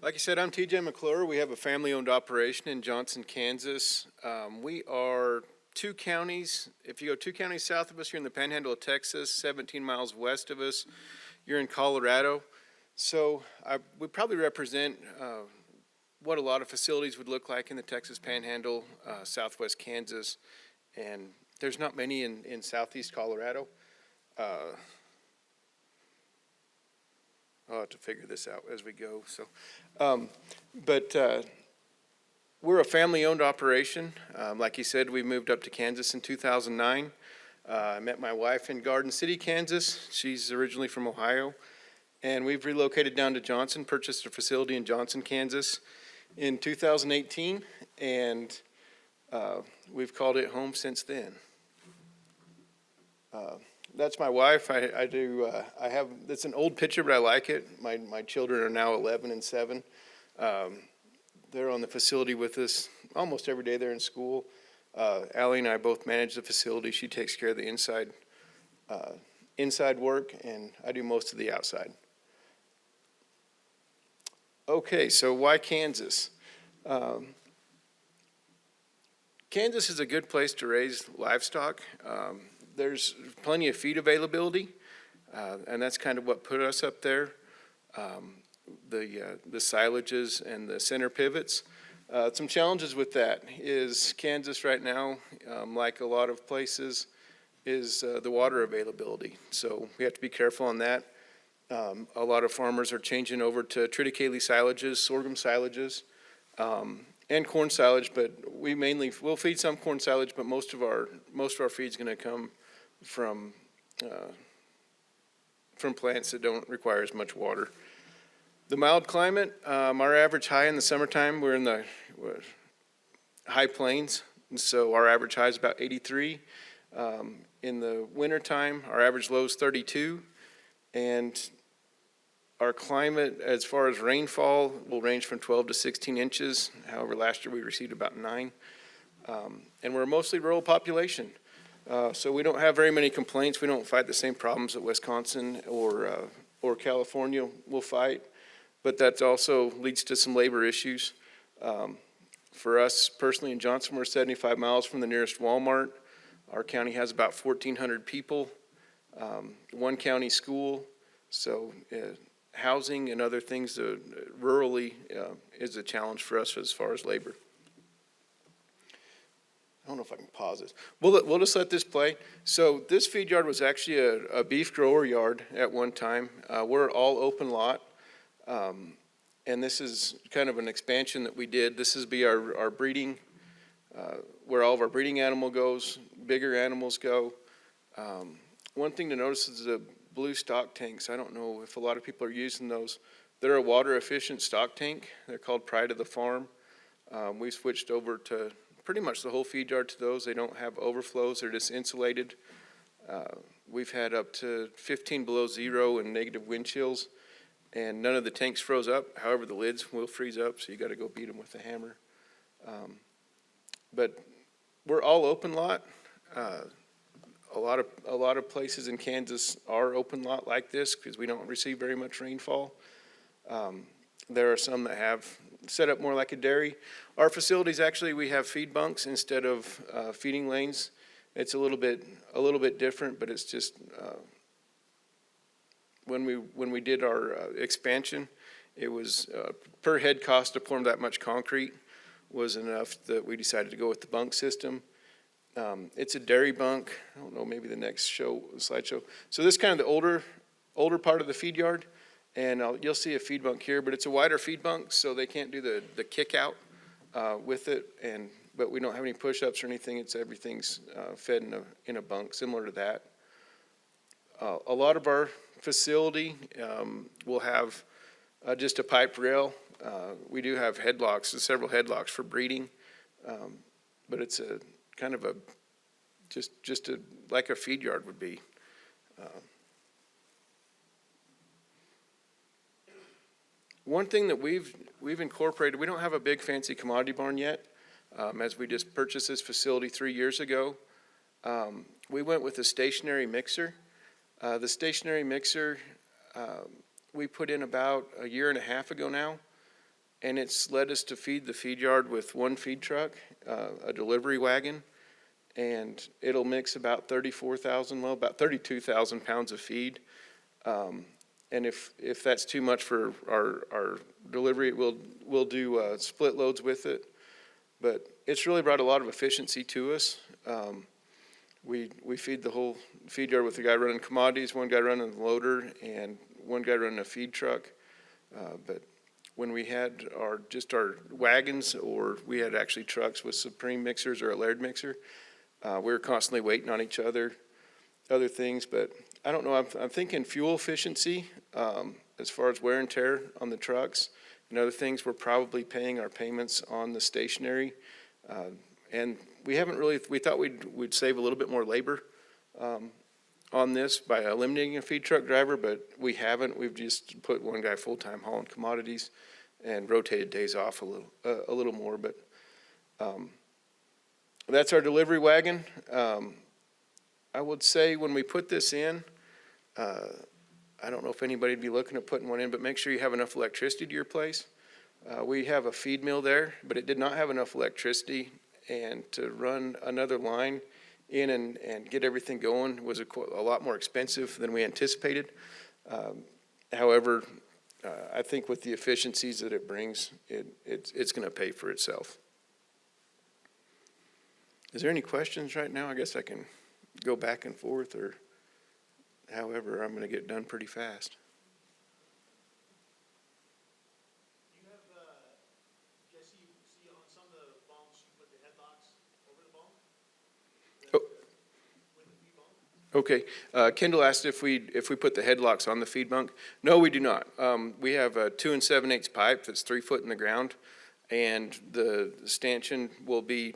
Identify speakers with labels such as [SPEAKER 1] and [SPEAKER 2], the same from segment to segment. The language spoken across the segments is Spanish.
[SPEAKER 1] Like you said, I'm TJ McClure. We have a family-owned operation in Johnson, Kansas. We are 2 counties. If you go 2 counties south of us, you're in the Panhandle of Texas. 17 miles west of us, you're in Colorado. So we probably represent what a lot of facilities would look like in the Texas Panhandle, southwest Kansas, and there's not many in southeast Colorado. I'll have to figure this out as we go. We're a family-owned operation. Like you said, we moved up to Kansas in 2009. I met my wife in Garden City, Kansas. She's originally from Ohio. And we've relocated down to Johnson, purchased a facility in Johnson, Kansas in 2018. And we've called it home since then. That's my wife. It's an old picture, but I like it. My children are now 11 and 7. They're on the facility with us almost every day. They're in school. Allie and I both manage the facility. She takes care of the inside work, and I do most of the outside. Okay, so why Kansas? Kansas is a good place to raise livestock. There's plenty of feed availability, and that's kind of what put us up there. The silages and the center pivots. Some challenges with that is Kansas right now, like a lot of places, is the water availability. So we have to be careful on that. A lot of farmers are changing over to triticale silages, sorghum silages, and corn silage. But we'll feed some corn silage, but most of our feed is going to come from plants that don't require as much water. The mild climate, our average high in the summertime, we're in the high plains, and so our average high is about 83. In the wintertime, our average low is 32, and our climate, as far as rainfall, will range from 12 to 16 inches. However, last year we received about 9. And we're a mostly rural population. So we don't have very many complaints. We don't fight the same problems that Wisconsin or California will fight, but that also leads to some labor issues. For us personally in Johnson, we're 75 miles from the nearest Walmart. Our county has about 1,400 people, one county school, so housing and other things rurally is a challenge for us as far as labor. I don't know if I can pause this. We'll just let this play. So this feed yard was actually a beef grower yard at one time. We're all open lot. And this is kind of an expansion that we did. This is our breeding, where all of our breeding animal goes, bigger animals go. One thing to notice is the blue stock tanks. I don't know if a lot of people are using those. They're a water efficient stock tank. They're called Pride of the Farm. We switched over to pretty much the whole feed yard to those. They don't have overflows. They're just insulated. We've had up to 15 below zero and negative wind chills, and none of the tanks froze up. However, the lids will freeze up, so you got to go beat them with a hammer. But we're all open lot. A lot of places in Kansas are open lot like this because we don't receive very much rainfall. There are some that have set up more like a dairy. Our facilities, actually, we have feed bunks instead of feeding lanes. It's a little bit different, but it's just when we did our expansion, it was per head cost to pour that much concrete was enough that we decided to go with the bunk system. It's a dairy bunk. I don't know, maybe the next slideshow. So this is kind of the older part of the feed yard. And you'll see a feed bunk here, but it's a wider feed bunk, so they can't do the kick out with it. But we don't have any push-ups or anything. Everything's fed in a bunk, similar to that. A lot of our facility will have just a pipe rail. We do have headlocks, several headlocks for breeding, but it's a kind of like a feed yard would be. One thing that we've incorporated, we don't have a big fancy commodity barn yet, as we just purchased this facility 3 years ago. We went with a stationary mixer. The stationary mixer we put in about a year and a half ago now. and it's led us to feed the feed yard with one feed truck, a delivery wagon, and it'll mix about 32,000 pounds of feed. And if that's too much for our delivery, we'll do split loads with it. But it's really brought a lot of efficiency to us. We feed the whole feed yard with a guy running commodities, one guy running the loader, and one guy running a feed truck. But when we had our wagons, or we had actually trucks with Supreme mixers or a Laird mixer, we were constantly waiting on each other, other things. But I don't know, I'm thinking fuel efficiency, as far as wear and tear on the trucks and other things. We're probably paying our payments on the stationary. And we thought we'd save a little bit more labor on this by eliminating a feed truck driver, but we haven't. We've just put one guy full-time hauling commodities and rotated days off a little more. But that's our delivery wagon. I would say when we put this in, I don't know if anybody'd be looking at putting one in, but make sure you have enough electricity to your place. We have a feed mill there, but it did not have enough electricity, and to run another line in and get everything going was a lot more expensive than we anticipated. However, I think with the efficiencies that it brings, it's going to pay for itself. Is there any questions right now? I guess I can go back and forth, or however, I'm going to get done pretty fast.
[SPEAKER 2] You have, Jesse, see on some of the bunks, you put the headlocks over the bunk? With the feed bunk?
[SPEAKER 1] Okay, Kendall asked if we put the headlocks on the feed bunk. No, we do not. We have a 2 7/8 pipe that's 3 foot in the ground, and the stanchion will be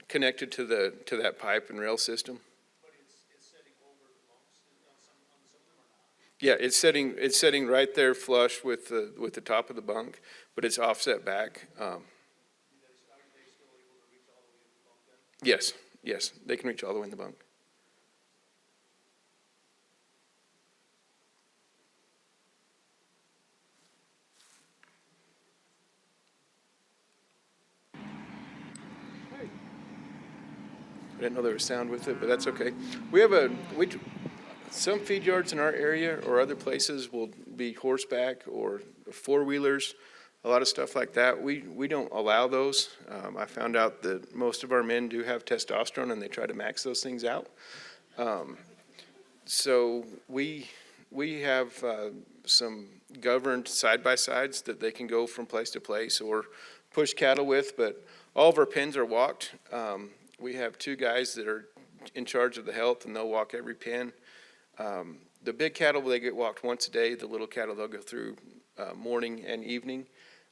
[SPEAKER 1] connected to that pipe and rail system.
[SPEAKER 2] But it's setting over the bunks on some of them or not?
[SPEAKER 1] Yeah, it's setting right there flush with the top of the bunk, but it's offset back.
[SPEAKER 2] Are they still able to reach all the way to the bunk then?
[SPEAKER 1] Yes, they can reach all the way in the bunk. I didn't know there was sound with it, but that's okay. Some feed yards in our area or other places will be horseback or four-wheelers, a lot of stuff like that. We don't allow those. I found out that most of our men do have testosterone, and they try to max those things out. So we have some governed side-by-sides that they can go from place to place or push cattle with, but all of our pens are walked. We have 2 guys that are in charge of the health, and they'll walk every pen. The big cattle, they get walked once a day. The little cattle, they'll go through morning and evening.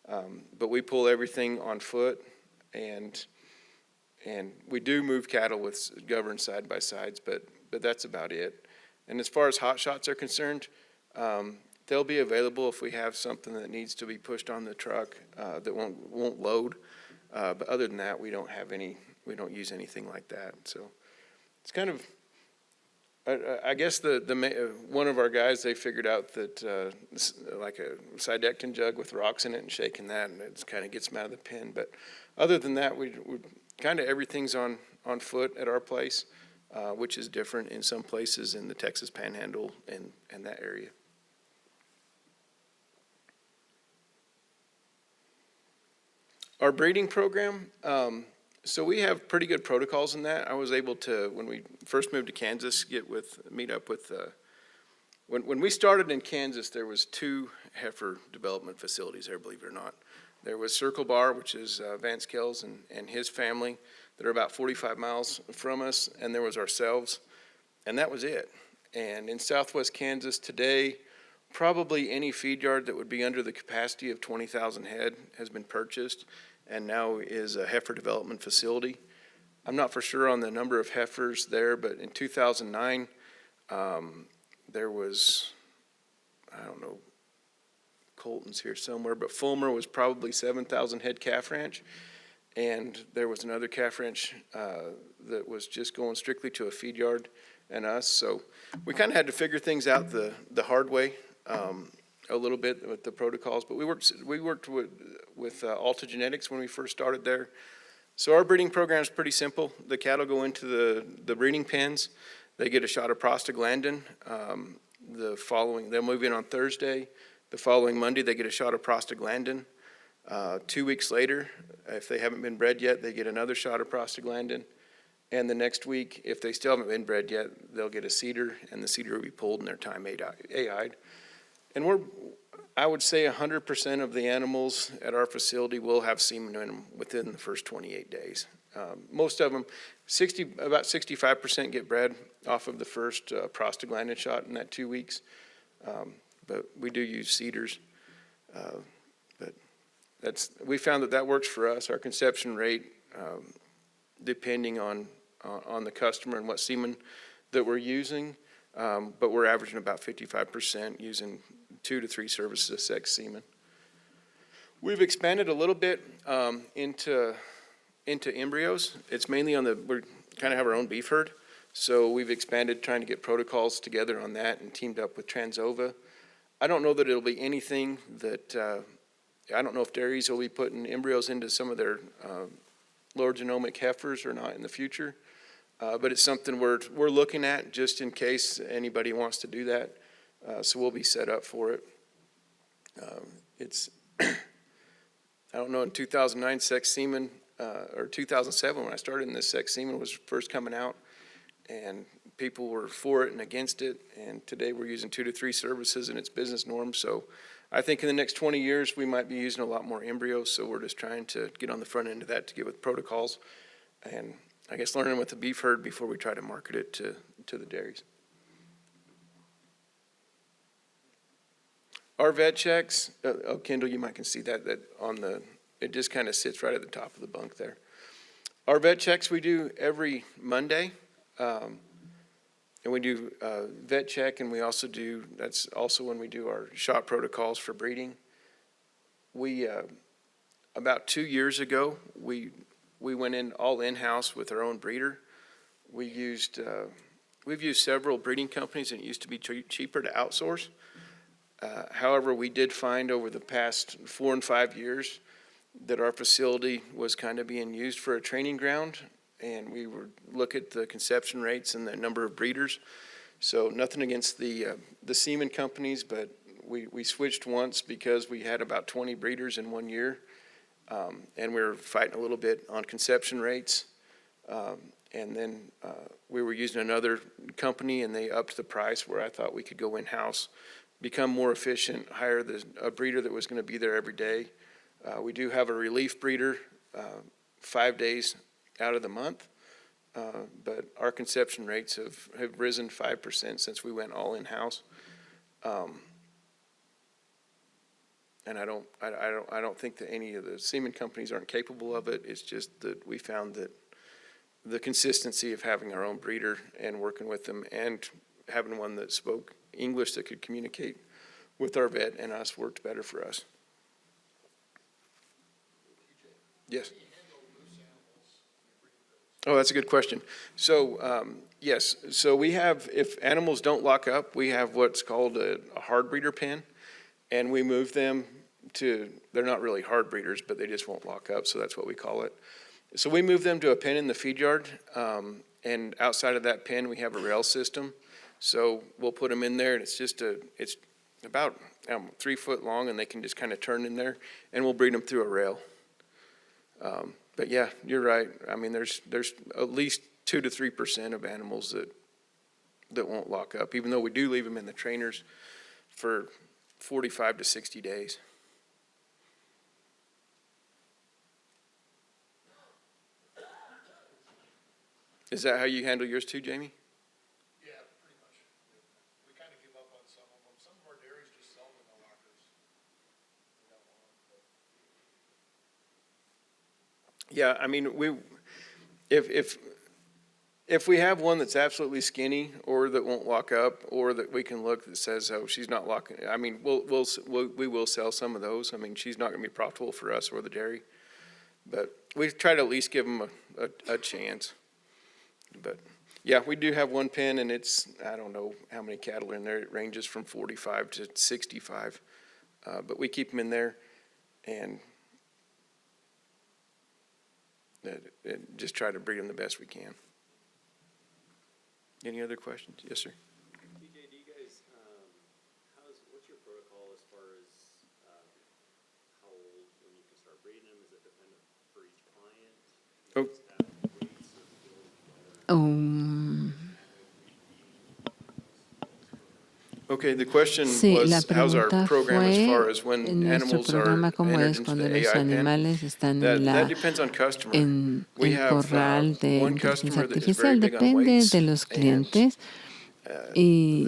[SPEAKER 1] But we pull everything on foot, and we do move cattle with governed side-by-sides, but that's about it. And as far as hot shots are concerned, they'll be available if we have something that needs to be pushed on the truck that won't load. But other than that, we don't use anything like that. So it's kind of, I guess one of our guys, they figured out that like a Sidectin jug with rocks in it and shaking that, and it kind of gets them out of the pen. But other than that, we kind of everything's on foot at our place, which is different in some places in the Texas Panhandle and that area. Our breeding program, so we have pretty good protocols in that. I was able to, when we first moved to Kansas, meet up with, when we started in Kansas, there was 2 heifer development facilities there, believe it or not. There was Circle Bar, which is Vance Kells and his family that are about 45 miles from us, and there was ourselves, and that was it. And in southwest Kansas today, probably any feed yard that would be under the capacity of 20,000 head has been purchased and now is a heifer development facility. I'm not for sure on the number of heifers there, but in 2009, there was, I don't know, Colton's here somewhere, but Fulmer was probably 7,000 head calf ranch. And there was another calf ranch that was just going strictly to a feed yard and us. So we kind of had to figure things out the hard way. a little bit with the protocols, but we worked with Alta Genetics when we first started there. So our breeding program is pretty simple. The cattle go into the breeding pens. They get a shot of prostaglandin. They'll move in on Thursday. The following Monday, they get a shot of prostaglandin. 2 weeks later, if they haven't been bred yet, they get another shot of prostaglandin. And the next week, if they still haven't been bred yet, they'll get a cedar, and the cedar will be pulled in their time AI'd. And I would say 100% of the animals at our facility will have semen in them within the first 28 days. Most of them, about 65% get bred off of the first prostaglandin shot in that 2 weeks. But we do use cedars. But we found that works for us. Our conception rate, depending on the customer and what semen that we're using, but we're averaging about 55% using 2 to 3 services of sex semen. We've expanded a little bit into embryos. It's mainly we kind of have our own beef herd, so we've expanded trying to get protocols together on that and teamed up with Transova. I don't know that it'll be anything that, I don't know if dairies will be putting embryos into some of their lower genomic heifers or not in the future. But it's something we're looking at just in case anybody wants to do that. So we'll be set up for it. I don't know, in 2009, sex semen, or 2007 when I started in this, sex semen was first coming out, and people were for it and against it. And today we're using 2 to 3 services, and it's business norm. So I think in the next 20 years, we might be using a lot more embryos. So we're just trying to get on the front end of that to get with protocols. And I guess learning with the beef herd before we try to market it to the dairies. Our vet checks, Kendall, you might can see that it just kind of sits right at the top of the bunk there. Our vet checks we do every Monday, and we do vet check, and we also that's also when we do our shot protocols for breeding. We, about 2 years ago, we went all in-house with our own breeder. We've used several breeding companies, and it used to be cheaper to outsource. However, we did find over the past 4 and 5 years that our facility was kind of being used for a training ground, and we would look at the conception rates and the number of breeders. So nothing against the semen companies, but we switched once because we had about 20 breeders in 1 year. And we were fighting a little bit on conception rates. And then we were using another company, and they upped the price where I thought we could go in-house, become more efficient, hire a breeder that was going to be there every day. We do have a relief breeder 5 days out of the month, but our conception rates have risen 5% since we went all in-house. And I don't think that any of the semen companies aren't capable of it. It's just that we found that the consistency of having our own breeder and working with them and having one that spoke English that could communicate with our vet and us worked better for us. Yes. Oh, that's a good question. So, yes. So we have, if animals don't lock up, we have what's called a hard breeder pen. And we move them they're not really hard breeders, but they just won't lock up, so that's what we call it. So we move them to a pen in the feed yard, and outside of that pen, we have a rail system. So we'll put them in there, and it's about 3 foot long, and they can just kind of turn in there, and we'll breed them through a rail. But yeah, you're right. I mean, there's at least 2 to 3% of animals that won't lock up, even though we do leave them in the trainers for 45 to 60 days. Is that how you handle yours too, Jamie?
[SPEAKER 2] Yeah, pretty much. We kind of give up on some of them. Some of our dairies just sell them no lockers. We don't want them, but.
[SPEAKER 1] Yeah, I mean, if we have one that's absolutely skinny or that won't lock up or that we can look that says, oh, she's not locking, I mean, we will sell some of those. I mean, she's not going to be profitable for us or the dairy, but we try to at least give them a chance. But yeah, we do have one pen, and I don't know how many cattle are in there. It ranges from 45 to 65. But we keep them in there and just try to breed them the best we can. Any other questions? Yes, sir.
[SPEAKER 3] BJ, do you guys, what's your protocol as far as how old, when you can start breeding them? Is it dependent for each client?
[SPEAKER 1] Oh. Okay, the question
[SPEAKER 4] Sí, la
[SPEAKER 1] was, how's our
[SPEAKER 4] pregunta
[SPEAKER 1] program as far
[SPEAKER 4] fue
[SPEAKER 1] as when
[SPEAKER 4] en nuestro
[SPEAKER 1] animals are
[SPEAKER 4] programa cómo
[SPEAKER 1] entered
[SPEAKER 4] es
[SPEAKER 1] into
[SPEAKER 4] cuando
[SPEAKER 1] the
[SPEAKER 4] los
[SPEAKER 1] AI pen?
[SPEAKER 4] animales están
[SPEAKER 1] That depends on customer.
[SPEAKER 4] en
[SPEAKER 1] We
[SPEAKER 4] el
[SPEAKER 1] have
[SPEAKER 4] corral de
[SPEAKER 1] one
[SPEAKER 4] inteligencia
[SPEAKER 1] customer that is very
[SPEAKER 4] artificial.
[SPEAKER 1] big on
[SPEAKER 4] Depende
[SPEAKER 1] weights,
[SPEAKER 4] de los
[SPEAKER 1] and
[SPEAKER 4] clientes. Y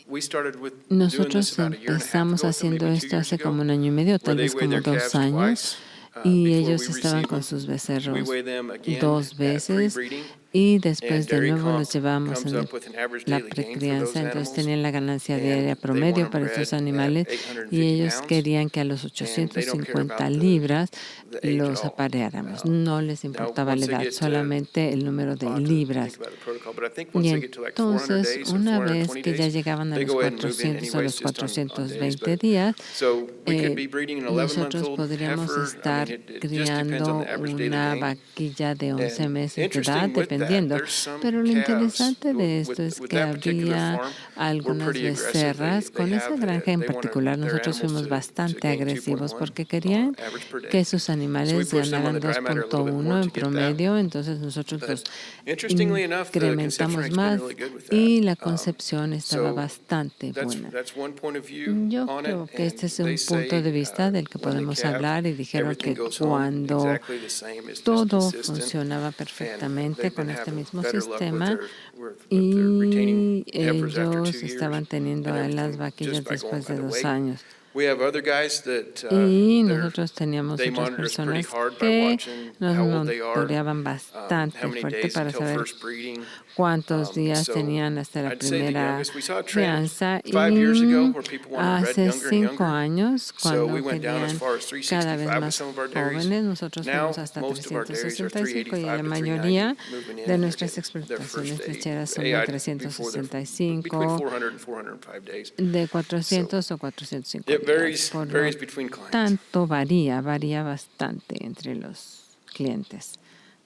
[SPEAKER 1] we started with doing this
[SPEAKER 4] nosotros
[SPEAKER 1] about a year and a half
[SPEAKER 4] empezamos
[SPEAKER 1] ago,
[SPEAKER 4] haciendo
[SPEAKER 1] maybe 2
[SPEAKER 4] esto
[SPEAKER 1] years
[SPEAKER 4] hace
[SPEAKER 1] ago,
[SPEAKER 4] como un año y medio,
[SPEAKER 1] where
[SPEAKER 4] tal
[SPEAKER 1] they
[SPEAKER 4] vez
[SPEAKER 1] weigh
[SPEAKER 4] como
[SPEAKER 1] their
[SPEAKER 4] 2
[SPEAKER 1] calves
[SPEAKER 4] años,
[SPEAKER 1] twice
[SPEAKER 4] y
[SPEAKER 1] before
[SPEAKER 4] ellos
[SPEAKER 1] we
[SPEAKER 4] estaban
[SPEAKER 1] receive
[SPEAKER 4] con
[SPEAKER 1] them.
[SPEAKER 4] sus
[SPEAKER 1] We
[SPEAKER 4] becerros
[SPEAKER 1] weigh them again
[SPEAKER 4] 2
[SPEAKER 1] at
[SPEAKER 4] veces
[SPEAKER 1] pre-breeding,
[SPEAKER 4] y después
[SPEAKER 1] and
[SPEAKER 4] de
[SPEAKER 1] Dairy
[SPEAKER 4] nuevo los
[SPEAKER 1] Comp
[SPEAKER 4] llevábamos
[SPEAKER 1] comes
[SPEAKER 4] en
[SPEAKER 1] up with an average
[SPEAKER 4] la
[SPEAKER 1] daily gain for
[SPEAKER 4] precrianza,
[SPEAKER 1] those
[SPEAKER 4] entonces
[SPEAKER 1] animals,
[SPEAKER 4] tenían la ganancia
[SPEAKER 1] and
[SPEAKER 4] diaria
[SPEAKER 1] they want
[SPEAKER 4] promedio
[SPEAKER 1] them
[SPEAKER 4] para
[SPEAKER 1] bred
[SPEAKER 4] estos
[SPEAKER 1] at
[SPEAKER 4] animales,
[SPEAKER 1] 850
[SPEAKER 4] y ellos
[SPEAKER 1] pounds,
[SPEAKER 4] querían que a los
[SPEAKER 1] and they don't care
[SPEAKER 4] 850
[SPEAKER 1] about
[SPEAKER 4] libras
[SPEAKER 1] the age at
[SPEAKER 4] los
[SPEAKER 1] all.
[SPEAKER 4] apareáramos. No les
[SPEAKER 1] Now,
[SPEAKER 4] importaba
[SPEAKER 1] once
[SPEAKER 4] la
[SPEAKER 1] they
[SPEAKER 4] edad,
[SPEAKER 1] get to,
[SPEAKER 4] solamente el número de
[SPEAKER 1] I'll have to think
[SPEAKER 4] libras.
[SPEAKER 1] about the protocol, but I think
[SPEAKER 4] Y
[SPEAKER 1] once they get to like 400
[SPEAKER 4] entonces,
[SPEAKER 1] days or
[SPEAKER 4] una vez
[SPEAKER 1] 420
[SPEAKER 4] que ya
[SPEAKER 1] days,
[SPEAKER 4] llegaban a
[SPEAKER 1] they
[SPEAKER 4] los
[SPEAKER 1] go ahead and move in
[SPEAKER 4] 400 o
[SPEAKER 1] anyways,
[SPEAKER 4] los
[SPEAKER 1] just on days.
[SPEAKER 4] 420 días,
[SPEAKER 1] So we could be breeding an
[SPEAKER 4] nosotros
[SPEAKER 1] 11-month-old
[SPEAKER 4] podríamos
[SPEAKER 1] heifer.
[SPEAKER 4] estar
[SPEAKER 1] It just depends on
[SPEAKER 4] criando
[SPEAKER 1] the average daily
[SPEAKER 4] una
[SPEAKER 1] gain.
[SPEAKER 4] vaquilla de 11
[SPEAKER 1] And
[SPEAKER 4] meses de edad,
[SPEAKER 1] interesting with that,
[SPEAKER 4] dependiendo.
[SPEAKER 1] there's some
[SPEAKER 4] Pero lo
[SPEAKER 1] calves
[SPEAKER 4] interesante de esto es
[SPEAKER 1] with
[SPEAKER 4] que
[SPEAKER 1] that particular
[SPEAKER 4] había
[SPEAKER 1] farm were
[SPEAKER 4] algunas
[SPEAKER 1] pretty aggressive.
[SPEAKER 4] becerras.
[SPEAKER 1] They
[SPEAKER 4] Con esa
[SPEAKER 1] have,
[SPEAKER 4] granja en
[SPEAKER 1] they wanted
[SPEAKER 4] particular,
[SPEAKER 1] their
[SPEAKER 4] nosotros
[SPEAKER 1] animals
[SPEAKER 4] fuimos
[SPEAKER 1] to
[SPEAKER 4] bastante
[SPEAKER 1] gain
[SPEAKER 4] agresivos
[SPEAKER 1] 2.1
[SPEAKER 4] porque querían
[SPEAKER 1] average per day.
[SPEAKER 4] que sus
[SPEAKER 1] So we
[SPEAKER 4] animales
[SPEAKER 1] pushed them on
[SPEAKER 4] ganaran
[SPEAKER 1] the dry matter a little bit
[SPEAKER 4] 2.1
[SPEAKER 1] more
[SPEAKER 4] en
[SPEAKER 1] to get that.
[SPEAKER 4] promedio, entonces nosotros
[SPEAKER 1] But
[SPEAKER 4] los
[SPEAKER 1] interestingly enough, the conception
[SPEAKER 4] incrementamos
[SPEAKER 1] rate's been
[SPEAKER 4] más
[SPEAKER 1] really good with that.
[SPEAKER 4] y la concepción estaba
[SPEAKER 1] So
[SPEAKER 4] bastante buena.
[SPEAKER 1] that's one point of view
[SPEAKER 4] Yo
[SPEAKER 1] on
[SPEAKER 4] creo
[SPEAKER 1] it,
[SPEAKER 4] que este
[SPEAKER 1] and
[SPEAKER 4] es
[SPEAKER 1] they
[SPEAKER 4] un punto de
[SPEAKER 1] say
[SPEAKER 4] vista del que
[SPEAKER 1] when they
[SPEAKER 4] podemos
[SPEAKER 1] calve,
[SPEAKER 4] hablar, y dijeron
[SPEAKER 1] everything
[SPEAKER 4] que
[SPEAKER 1] goes home
[SPEAKER 4] cuando
[SPEAKER 1] exactly the same, it's just
[SPEAKER 4] todo
[SPEAKER 1] consistent,
[SPEAKER 4] funcionaba
[SPEAKER 1] and
[SPEAKER 4] perfectamente
[SPEAKER 1] they've
[SPEAKER 4] con
[SPEAKER 1] been
[SPEAKER 4] este
[SPEAKER 1] having
[SPEAKER 4] mismo
[SPEAKER 1] better luck with
[SPEAKER 4] sistema,
[SPEAKER 1] with their retaining
[SPEAKER 4] y
[SPEAKER 1] heifers after 2
[SPEAKER 4] ellos
[SPEAKER 1] years
[SPEAKER 4] estaban teniendo
[SPEAKER 1] and
[SPEAKER 4] a las
[SPEAKER 1] everything
[SPEAKER 4] vaquillas
[SPEAKER 1] just by going
[SPEAKER 4] después
[SPEAKER 1] by
[SPEAKER 4] de
[SPEAKER 1] the
[SPEAKER 4] 2
[SPEAKER 1] weight.
[SPEAKER 4] años.
[SPEAKER 1] We have other guys that
[SPEAKER 4] Y
[SPEAKER 1] they're
[SPEAKER 4] nosotros teníamos
[SPEAKER 1] they
[SPEAKER 4] otras
[SPEAKER 1] monitor us pretty
[SPEAKER 4] personas
[SPEAKER 1] hard by
[SPEAKER 4] que
[SPEAKER 1] watching
[SPEAKER 4] nos
[SPEAKER 1] how old they are,
[SPEAKER 4] monitoreaban
[SPEAKER 1] how
[SPEAKER 4] bastante
[SPEAKER 1] many
[SPEAKER 4] fuerte
[SPEAKER 1] days
[SPEAKER 4] para
[SPEAKER 1] until
[SPEAKER 4] saber
[SPEAKER 1] first breeding.
[SPEAKER 4] cuántos días
[SPEAKER 1] So
[SPEAKER 4] tenían hasta la
[SPEAKER 1] I'd say the
[SPEAKER 4] primera
[SPEAKER 1] youngest, we saw a trend
[SPEAKER 4] crianza.
[SPEAKER 1] 5 years ago
[SPEAKER 4] Y
[SPEAKER 1] where people wanted bred
[SPEAKER 4] hace
[SPEAKER 1] younger and
[SPEAKER 4] 5
[SPEAKER 1] younger.
[SPEAKER 4] años,
[SPEAKER 1] So we
[SPEAKER 4] cuando
[SPEAKER 1] went down as
[SPEAKER 4] querían
[SPEAKER 1] far as
[SPEAKER 4] cada vez
[SPEAKER 1] 365 with
[SPEAKER 4] más
[SPEAKER 1] some of our dairies.
[SPEAKER 4] jóvenes, nosotros
[SPEAKER 1] Now,
[SPEAKER 4] fuimos hasta
[SPEAKER 1] most of our dairies are
[SPEAKER 4] 365, y la
[SPEAKER 1] 385 to
[SPEAKER 4] mayoría
[SPEAKER 1] 390 moving in,
[SPEAKER 4] de
[SPEAKER 1] and they're
[SPEAKER 4] nuestras
[SPEAKER 1] getting their first
[SPEAKER 4] explotaciones lecheras son
[SPEAKER 1] AI
[SPEAKER 4] de
[SPEAKER 1] before between
[SPEAKER 4] 365,
[SPEAKER 1] 400 and 405 days.
[SPEAKER 4] de 400 o 405
[SPEAKER 1] It
[SPEAKER 4] días. Por lo
[SPEAKER 1] varies between clients.
[SPEAKER 4] tanto, varía bastante entre los clientes,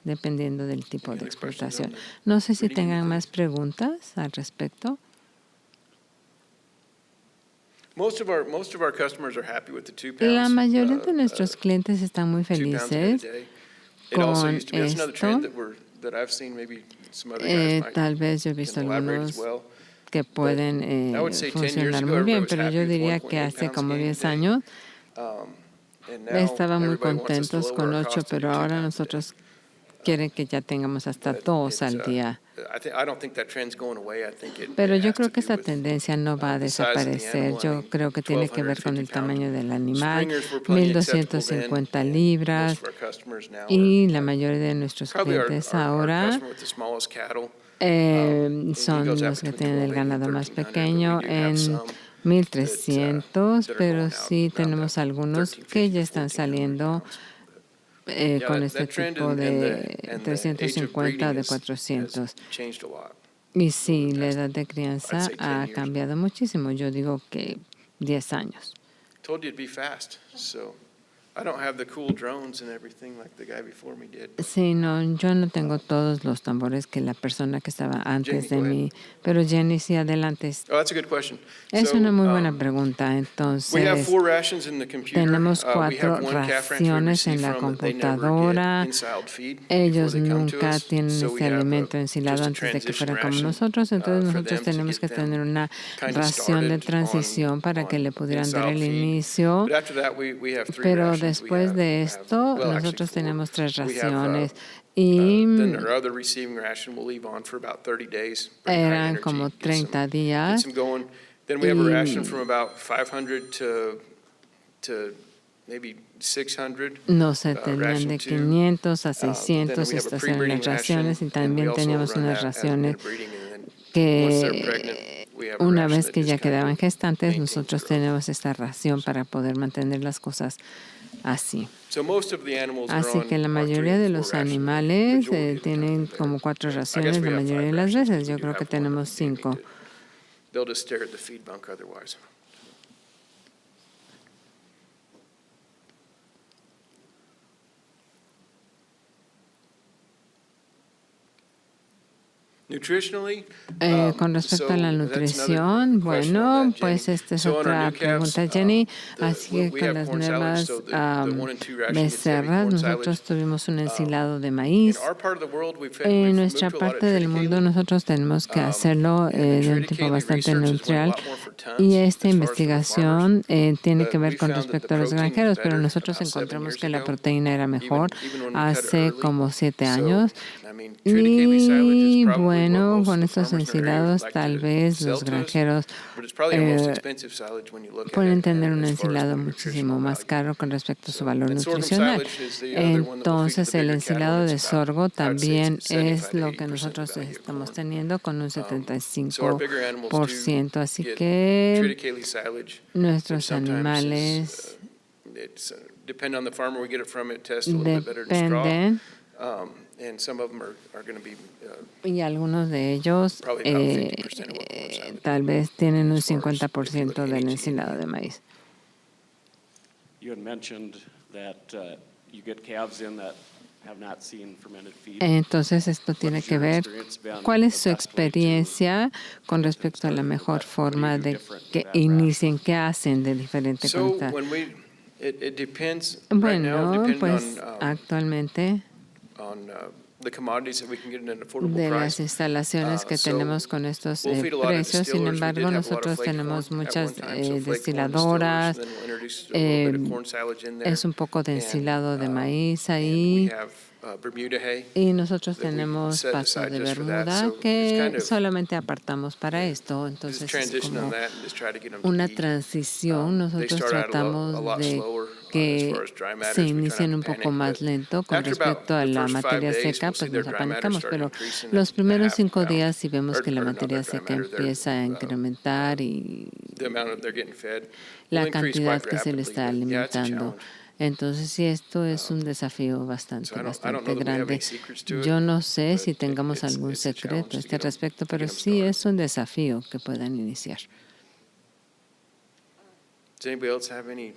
[SPEAKER 4] dependiendo del tipo
[SPEAKER 1] Any
[SPEAKER 4] de
[SPEAKER 1] other questions
[SPEAKER 4] explotación.
[SPEAKER 1] on the
[SPEAKER 4] No sé si
[SPEAKER 1] breeding
[SPEAKER 4] tengan
[SPEAKER 1] things?
[SPEAKER 4] más preguntas al respecto.
[SPEAKER 1] Most of our customers are happy with the 2 pounds.
[SPEAKER 4] La mayoría de nuestros clientes están muy
[SPEAKER 1] 2 pounds a
[SPEAKER 4] felices
[SPEAKER 1] day. It also
[SPEAKER 4] con
[SPEAKER 1] used to be, that's another trend
[SPEAKER 4] esto.
[SPEAKER 1] that I've seen, maybe some other guys might
[SPEAKER 4] Tal vez yo he visto
[SPEAKER 1] can elaborate as
[SPEAKER 4] algunos
[SPEAKER 1] well.
[SPEAKER 4] que pueden
[SPEAKER 1] I would say 10 years
[SPEAKER 4] funcionar
[SPEAKER 1] ago,
[SPEAKER 4] muy bien,
[SPEAKER 1] everybody was
[SPEAKER 4] pero
[SPEAKER 1] happy
[SPEAKER 4] yo
[SPEAKER 1] with
[SPEAKER 4] diría
[SPEAKER 1] 1.8
[SPEAKER 4] que hace
[SPEAKER 1] pounds
[SPEAKER 4] como
[SPEAKER 1] gained a
[SPEAKER 4] 10
[SPEAKER 1] day.
[SPEAKER 4] años
[SPEAKER 1] And now
[SPEAKER 4] estaban muy
[SPEAKER 1] everybody wants us to
[SPEAKER 4] contentos
[SPEAKER 1] lower
[SPEAKER 4] con
[SPEAKER 1] our
[SPEAKER 4] 8,
[SPEAKER 1] cost to do
[SPEAKER 4] pero
[SPEAKER 1] 2
[SPEAKER 4] ahora
[SPEAKER 1] pounds a day.
[SPEAKER 4] nosotros quieren que ya tengamos hasta
[SPEAKER 1] But
[SPEAKER 4] 2 al día.
[SPEAKER 1] I don't think that trend's going away. I think
[SPEAKER 4] Pero
[SPEAKER 1] it
[SPEAKER 4] yo
[SPEAKER 1] has
[SPEAKER 4] creo
[SPEAKER 1] to
[SPEAKER 4] que
[SPEAKER 1] do
[SPEAKER 4] esta
[SPEAKER 1] with,
[SPEAKER 4] tendencia no va a
[SPEAKER 1] the size of the
[SPEAKER 4] desaparecer.
[SPEAKER 1] animal. I
[SPEAKER 4] Yo
[SPEAKER 1] mean,
[SPEAKER 4] creo que tiene que ver con el
[SPEAKER 1] 1,250
[SPEAKER 4] tamaño del animal,
[SPEAKER 1] Stringers were plenty acceptable then,
[SPEAKER 4] 1,250
[SPEAKER 1] and
[SPEAKER 4] libras,
[SPEAKER 1] most of our customers now
[SPEAKER 4] y
[SPEAKER 1] are
[SPEAKER 4] la
[SPEAKER 1] like
[SPEAKER 4] mayoría de nuestros
[SPEAKER 1] probably
[SPEAKER 4] clientes
[SPEAKER 1] our
[SPEAKER 4] ahora
[SPEAKER 1] customer with the smallest cattle.
[SPEAKER 4] son
[SPEAKER 1] goes out
[SPEAKER 4] los que
[SPEAKER 1] between
[SPEAKER 4] tienen el
[SPEAKER 1] 1,280 and
[SPEAKER 4] ganado más
[SPEAKER 1] 1,300, but we
[SPEAKER 4] pequeño
[SPEAKER 1] do have
[SPEAKER 4] en
[SPEAKER 1] some
[SPEAKER 4] 1,300,
[SPEAKER 1] that are
[SPEAKER 4] pero
[SPEAKER 1] going out
[SPEAKER 4] sí
[SPEAKER 1] around
[SPEAKER 4] tenemos
[SPEAKER 1] that
[SPEAKER 4] algunos
[SPEAKER 1] 1,350
[SPEAKER 4] que
[SPEAKER 1] to
[SPEAKER 4] ya están
[SPEAKER 1] 1,400
[SPEAKER 4] saliendo
[SPEAKER 1] pounds.
[SPEAKER 4] con
[SPEAKER 1] that
[SPEAKER 4] este
[SPEAKER 1] trend
[SPEAKER 4] tipo
[SPEAKER 1] and
[SPEAKER 4] de
[SPEAKER 1] the age of
[SPEAKER 4] 350 o
[SPEAKER 1] breeding
[SPEAKER 4] de
[SPEAKER 1] has
[SPEAKER 4] 400.
[SPEAKER 1] changed a lot.
[SPEAKER 4] Y sí, la
[SPEAKER 1] past,
[SPEAKER 4] edad de
[SPEAKER 1] I'd
[SPEAKER 4] crianza
[SPEAKER 1] say 10
[SPEAKER 4] ha
[SPEAKER 1] years.
[SPEAKER 4] cambiado muchísimo. Yo digo que 10 años.
[SPEAKER 1] Told you it'd be fast, so I don't have the cool drones and everything like the guy before me did.
[SPEAKER 4] Sí, no, yo no tengo todos los tambores que la persona que estaba antes
[SPEAKER 1] Jenny,
[SPEAKER 4] de
[SPEAKER 1] go ahead.
[SPEAKER 4] mí, pero Jenny, sí, adelante.
[SPEAKER 1] Oh, that's a good question.
[SPEAKER 4] Es
[SPEAKER 1] So,
[SPEAKER 4] una muy buena pregunta.
[SPEAKER 1] We have
[SPEAKER 4] Entonces,
[SPEAKER 1] 4 rations in the computer.
[SPEAKER 4] tenemos
[SPEAKER 1] We
[SPEAKER 4] 4
[SPEAKER 1] have one calf ranch we
[SPEAKER 4] raciones en
[SPEAKER 1] receive
[SPEAKER 4] la
[SPEAKER 1] from that they never
[SPEAKER 4] computadora.
[SPEAKER 1] get ensiled feed before
[SPEAKER 4] Ellos
[SPEAKER 1] they come to
[SPEAKER 4] nunca
[SPEAKER 1] us.
[SPEAKER 4] tienen
[SPEAKER 1] So we
[SPEAKER 4] este
[SPEAKER 1] have
[SPEAKER 4] alimento ensilado
[SPEAKER 1] just a
[SPEAKER 4] antes de que
[SPEAKER 1] transition
[SPEAKER 4] fueran como
[SPEAKER 1] ration,
[SPEAKER 4] nosotros. Entonces
[SPEAKER 1] for
[SPEAKER 4] nosotros
[SPEAKER 1] them to
[SPEAKER 4] tenemos
[SPEAKER 1] get
[SPEAKER 4] que
[SPEAKER 1] them
[SPEAKER 4] tener una
[SPEAKER 1] kinda
[SPEAKER 4] ración de
[SPEAKER 1] started
[SPEAKER 4] transición para que le pudieran dar el
[SPEAKER 1] ensiled feed.
[SPEAKER 4] inicio.
[SPEAKER 1] But after that, we have 3
[SPEAKER 4] Pero
[SPEAKER 1] rations. We
[SPEAKER 4] después
[SPEAKER 1] have-
[SPEAKER 4] de
[SPEAKER 1] have-
[SPEAKER 4] esto,
[SPEAKER 1] well, actually
[SPEAKER 4] nosotros
[SPEAKER 1] 4.
[SPEAKER 4] tenemos 3
[SPEAKER 1] We have,
[SPEAKER 4] raciones. Y
[SPEAKER 1] then our other receiving ration will leave on for about 30 days. bring high
[SPEAKER 4] eran
[SPEAKER 1] energy,
[SPEAKER 4] como
[SPEAKER 1] get some-
[SPEAKER 4] 30
[SPEAKER 1] get
[SPEAKER 4] días.
[SPEAKER 1] some going. Then we have a
[SPEAKER 4] Y-
[SPEAKER 1] ration from about 500 to maybe 600.
[SPEAKER 4] No sé, tenían
[SPEAKER 1] ration
[SPEAKER 4] de
[SPEAKER 1] two.
[SPEAKER 4] 500 a
[SPEAKER 1] Then we
[SPEAKER 4] 600,
[SPEAKER 1] have a
[SPEAKER 4] estas eran
[SPEAKER 1] pre-breeding
[SPEAKER 4] las raciones, y
[SPEAKER 1] ration, and we
[SPEAKER 4] también
[SPEAKER 1] also
[SPEAKER 4] teníamos
[SPEAKER 1] run
[SPEAKER 4] unas
[SPEAKER 1] that as
[SPEAKER 4] raciones
[SPEAKER 1] they're breeding, and then once they're pregnant,
[SPEAKER 4] que
[SPEAKER 1] we have a
[SPEAKER 4] una
[SPEAKER 1] ration
[SPEAKER 4] vez
[SPEAKER 1] that
[SPEAKER 4] que
[SPEAKER 1] just
[SPEAKER 4] ya
[SPEAKER 1] kind of
[SPEAKER 4] quedaban gestantes,
[SPEAKER 1] maintains
[SPEAKER 4] nosotros
[SPEAKER 1] growth.
[SPEAKER 4] tenemos esta ración para poder mantener las cosas así.
[SPEAKER 1] So most of the animals are
[SPEAKER 4] Así
[SPEAKER 1] on
[SPEAKER 4] que la
[SPEAKER 1] our 3
[SPEAKER 4] mayoría
[SPEAKER 1] and
[SPEAKER 4] de
[SPEAKER 1] 4
[SPEAKER 4] los
[SPEAKER 1] ration,
[SPEAKER 4] animales
[SPEAKER 1] majority of the time
[SPEAKER 4] tienen
[SPEAKER 1] they're
[SPEAKER 4] como
[SPEAKER 1] there.
[SPEAKER 4] 4
[SPEAKER 1] I guess
[SPEAKER 4] raciones
[SPEAKER 1] we
[SPEAKER 4] la
[SPEAKER 1] have
[SPEAKER 4] mayoría
[SPEAKER 1] 5
[SPEAKER 4] de las
[SPEAKER 1] rations,
[SPEAKER 4] veces.
[SPEAKER 1] we
[SPEAKER 4] Yo
[SPEAKER 1] do
[SPEAKER 4] creo que
[SPEAKER 1] have one that
[SPEAKER 4] tenemos
[SPEAKER 1] we do need
[SPEAKER 4] 5.
[SPEAKER 1] to- They'll just stare at the feed bunk otherwise. Nutritionally,
[SPEAKER 4] Con respecto a la
[SPEAKER 1] so that's another
[SPEAKER 4] nutrición,
[SPEAKER 1] question on
[SPEAKER 4] bueno,
[SPEAKER 1] that,
[SPEAKER 4] pues
[SPEAKER 1] Jenny.
[SPEAKER 4] esta es
[SPEAKER 1] So on our
[SPEAKER 4] otra
[SPEAKER 1] new calves,
[SPEAKER 4] pregunta, Jenny. Así que
[SPEAKER 1] we
[SPEAKER 4] con
[SPEAKER 1] have
[SPEAKER 4] las
[SPEAKER 1] corn silage,
[SPEAKER 4] nuevas
[SPEAKER 1] so the 1 and 2 ration gets heavy
[SPEAKER 4] becerras,
[SPEAKER 1] corn
[SPEAKER 4] nosotros
[SPEAKER 1] silage.
[SPEAKER 4] tuvimos un ensilado de
[SPEAKER 1] In
[SPEAKER 4] maíz.
[SPEAKER 1] our part of the world, we've
[SPEAKER 4] En
[SPEAKER 1] moved
[SPEAKER 4] nuestra
[SPEAKER 1] to a lot of
[SPEAKER 4] parte del mundo
[SPEAKER 1] triticale.
[SPEAKER 4] nosotros tenemos que hacerlo
[SPEAKER 1] And the
[SPEAKER 4] de un tipo
[SPEAKER 1] triticale
[SPEAKER 4] bastante
[SPEAKER 1] research has went a
[SPEAKER 4] neutral
[SPEAKER 1] lot more for tons
[SPEAKER 4] y esta
[SPEAKER 1] as far as for the
[SPEAKER 4] investigación tiene
[SPEAKER 1] But
[SPEAKER 4] que ver
[SPEAKER 1] we
[SPEAKER 4] con
[SPEAKER 1] found that the
[SPEAKER 4] respecto a los
[SPEAKER 1] protein is
[SPEAKER 4] granjeros, pero
[SPEAKER 1] better
[SPEAKER 4] nosotros
[SPEAKER 1] about 7
[SPEAKER 4] encontramos
[SPEAKER 1] years
[SPEAKER 4] que la
[SPEAKER 1] ago,
[SPEAKER 4] proteína era mejor
[SPEAKER 1] even when we cut it
[SPEAKER 4] hace
[SPEAKER 1] early.
[SPEAKER 4] como 7
[SPEAKER 1] So,
[SPEAKER 4] años.
[SPEAKER 1] I mean, triticale silage is
[SPEAKER 4] Y
[SPEAKER 1] probably what
[SPEAKER 4] bueno,
[SPEAKER 1] most
[SPEAKER 4] con
[SPEAKER 1] of the
[SPEAKER 4] estos
[SPEAKER 1] farmers in our area would
[SPEAKER 4] ensilados
[SPEAKER 1] like
[SPEAKER 4] tal
[SPEAKER 1] to
[SPEAKER 4] vez
[SPEAKER 1] sell
[SPEAKER 4] los
[SPEAKER 1] to us,
[SPEAKER 4] granjeros
[SPEAKER 1] but it's probably our most
[SPEAKER 4] eh,
[SPEAKER 1] expensive silage when you look at
[SPEAKER 4] pueden
[SPEAKER 1] it
[SPEAKER 4] tener un
[SPEAKER 1] as far as
[SPEAKER 4] ensilado
[SPEAKER 1] the
[SPEAKER 4] muchísimo
[SPEAKER 1] nutritional
[SPEAKER 4] más
[SPEAKER 1] value.
[SPEAKER 4] caro con respecto a su
[SPEAKER 1] So,
[SPEAKER 4] valor
[SPEAKER 1] and sorghum
[SPEAKER 4] nutricional.
[SPEAKER 1] silage is the other one that we'll feed to
[SPEAKER 4] Entonces,
[SPEAKER 1] the
[SPEAKER 4] el
[SPEAKER 1] bigger cattle,
[SPEAKER 4] ensilado
[SPEAKER 1] and
[SPEAKER 4] de
[SPEAKER 1] it's about,
[SPEAKER 4] sorgo
[SPEAKER 1] I would say
[SPEAKER 4] también
[SPEAKER 1] it's 75
[SPEAKER 4] es
[SPEAKER 1] to
[SPEAKER 4] lo que
[SPEAKER 1] 80% of the
[SPEAKER 4] nosotros
[SPEAKER 1] value of
[SPEAKER 4] estamos
[SPEAKER 1] corn.
[SPEAKER 4] teniendo con un
[SPEAKER 1] So our bigger animals do
[SPEAKER 4] 75%. Así
[SPEAKER 1] get
[SPEAKER 4] que
[SPEAKER 1] triticale silage, which
[SPEAKER 4] nuestros
[SPEAKER 1] sometimes
[SPEAKER 4] animales
[SPEAKER 1] it's depending on the farmer we get it from, it tests a little bit better than straw.
[SPEAKER 4] dependen
[SPEAKER 1] And some of them are going to be
[SPEAKER 4] y algunos de ellos
[SPEAKER 1] probably about 50% of what corn silage
[SPEAKER 4] tal vez tienen un
[SPEAKER 1] as far as if you
[SPEAKER 4] 50%
[SPEAKER 1] look at
[SPEAKER 4] del
[SPEAKER 1] HE&E.
[SPEAKER 4] ensilado de maíz.
[SPEAKER 3] You had mentioned that you get calves in that have not seen fermented feed.
[SPEAKER 4] Entonces esto tiene que ver, ¿cuál es su experiencia con respecto a la mejor forma de que inicien? ¿Qué hacen de diferente
[SPEAKER 1] So
[SPEAKER 4] con esta?
[SPEAKER 1] when it depends, right now,
[SPEAKER 4] Bueno,
[SPEAKER 1] depending
[SPEAKER 4] pues
[SPEAKER 1] on
[SPEAKER 4] actualmente
[SPEAKER 1] the commodities that we can get at an affordable
[SPEAKER 4] de
[SPEAKER 1] price.
[SPEAKER 4] las instalaciones que
[SPEAKER 1] So
[SPEAKER 4] tenemos con estos
[SPEAKER 1] we'll feed a lot of
[SPEAKER 4] precios, sin
[SPEAKER 1] distillers. We did
[SPEAKER 4] embargo,
[SPEAKER 1] have a lot of
[SPEAKER 4] nosotros
[SPEAKER 1] flake
[SPEAKER 4] tenemos
[SPEAKER 1] corn at
[SPEAKER 4] muchas
[SPEAKER 1] one time, so flake corn
[SPEAKER 4] destiladoras,
[SPEAKER 1] distillers, and then we'll introduce a little bit of corn silage in there.
[SPEAKER 4] es un poco de ensilado de
[SPEAKER 1] And,
[SPEAKER 4] maíz
[SPEAKER 1] and we
[SPEAKER 4] ahí.
[SPEAKER 1] have Bermuda hay.
[SPEAKER 4] Y nosotros
[SPEAKER 1] that we
[SPEAKER 4] tenemos
[SPEAKER 1] set
[SPEAKER 4] pasto
[SPEAKER 1] aside
[SPEAKER 4] de
[SPEAKER 1] just for that.
[SPEAKER 4] Bermuda
[SPEAKER 1] So it's
[SPEAKER 4] que
[SPEAKER 1] kind of
[SPEAKER 4] solamente apartamos para esto.
[SPEAKER 1] just
[SPEAKER 4] Entonces es
[SPEAKER 1] transition on
[SPEAKER 4] como
[SPEAKER 1] that and just try to get them to
[SPEAKER 4] una
[SPEAKER 1] eat.
[SPEAKER 4] transición.
[SPEAKER 1] They
[SPEAKER 4] Nosotros
[SPEAKER 1] start out a
[SPEAKER 4] tratamos
[SPEAKER 1] lot
[SPEAKER 4] de
[SPEAKER 1] slower as
[SPEAKER 4] que
[SPEAKER 1] far as dry matters.
[SPEAKER 4] se
[SPEAKER 1] We try not
[SPEAKER 4] inicien
[SPEAKER 1] to
[SPEAKER 4] un poco
[SPEAKER 1] panic,
[SPEAKER 4] más
[SPEAKER 1] but
[SPEAKER 4] lento con
[SPEAKER 1] after about
[SPEAKER 4] respecto a
[SPEAKER 1] the
[SPEAKER 4] la
[SPEAKER 1] first 5
[SPEAKER 4] materia
[SPEAKER 1] days,
[SPEAKER 4] seca,
[SPEAKER 1] we'll see
[SPEAKER 4] pues
[SPEAKER 1] their
[SPEAKER 4] nos
[SPEAKER 1] dry matter
[SPEAKER 4] apanicamos.
[SPEAKER 1] start
[SPEAKER 4] Pero
[SPEAKER 1] increasing
[SPEAKER 4] los
[SPEAKER 1] a
[SPEAKER 4] primeros
[SPEAKER 1] half a
[SPEAKER 4] 5
[SPEAKER 1] pound.
[SPEAKER 4] días si vemos que la
[SPEAKER 1] Or not
[SPEAKER 4] materia
[SPEAKER 1] their dry
[SPEAKER 4] seca
[SPEAKER 1] matter, their,
[SPEAKER 4] empieza a incrementar y
[SPEAKER 1] the amount that they're getting fed
[SPEAKER 4] la
[SPEAKER 1] will increase
[SPEAKER 4] cantidad
[SPEAKER 1] quite
[SPEAKER 4] que se le
[SPEAKER 1] rapidly,
[SPEAKER 4] está
[SPEAKER 1] but yeah, it's a
[SPEAKER 4] alimentando.
[SPEAKER 1] challenge.
[SPEAKER 4] Entonces, sí, esto es un desafío
[SPEAKER 1] So
[SPEAKER 4] bastante,
[SPEAKER 1] I don't know
[SPEAKER 4] bastante
[SPEAKER 1] that we have any
[SPEAKER 4] grande.
[SPEAKER 1] secrets to it,
[SPEAKER 4] Yo no sé
[SPEAKER 1] but
[SPEAKER 4] si tengamos
[SPEAKER 1] it's
[SPEAKER 4] algún
[SPEAKER 1] a challenge
[SPEAKER 4] secreto a
[SPEAKER 1] to
[SPEAKER 4] este
[SPEAKER 1] get 'em-
[SPEAKER 4] respecto,
[SPEAKER 1] to
[SPEAKER 4] pero
[SPEAKER 1] get 'em
[SPEAKER 4] sí
[SPEAKER 1] started.
[SPEAKER 4] es un desafío que puedan iniciar.
[SPEAKER 1] Does anybody else have any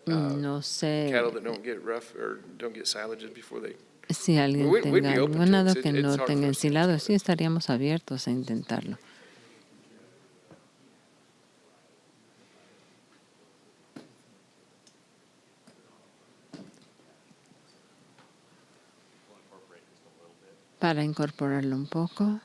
[SPEAKER 4] No sé
[SPEAKER 1] cattle that don't get rough or don't get silages before they?
[SPEAKER 4] si alguien
[SPEAKER 1] We'd be
[SPEAKER 4] tenga
[SPEAKER 1] open
[SPEAKER 4] algún
[SPEAKER 1] to it.
[SPEAKER 4] ganado
[SPEAKER 1] It's
[SPEAKER 4] que no
[SPEAKER 1] hard for
[SPEAKER 4] tenga
[SPEAKER 1] us to
[SPEAKER 4] ensilado,
[SPEAKER 1] answer,
[SPEAKER 4] sí estaríamos abiertos a intentarlo. Para incorporarlo un poco.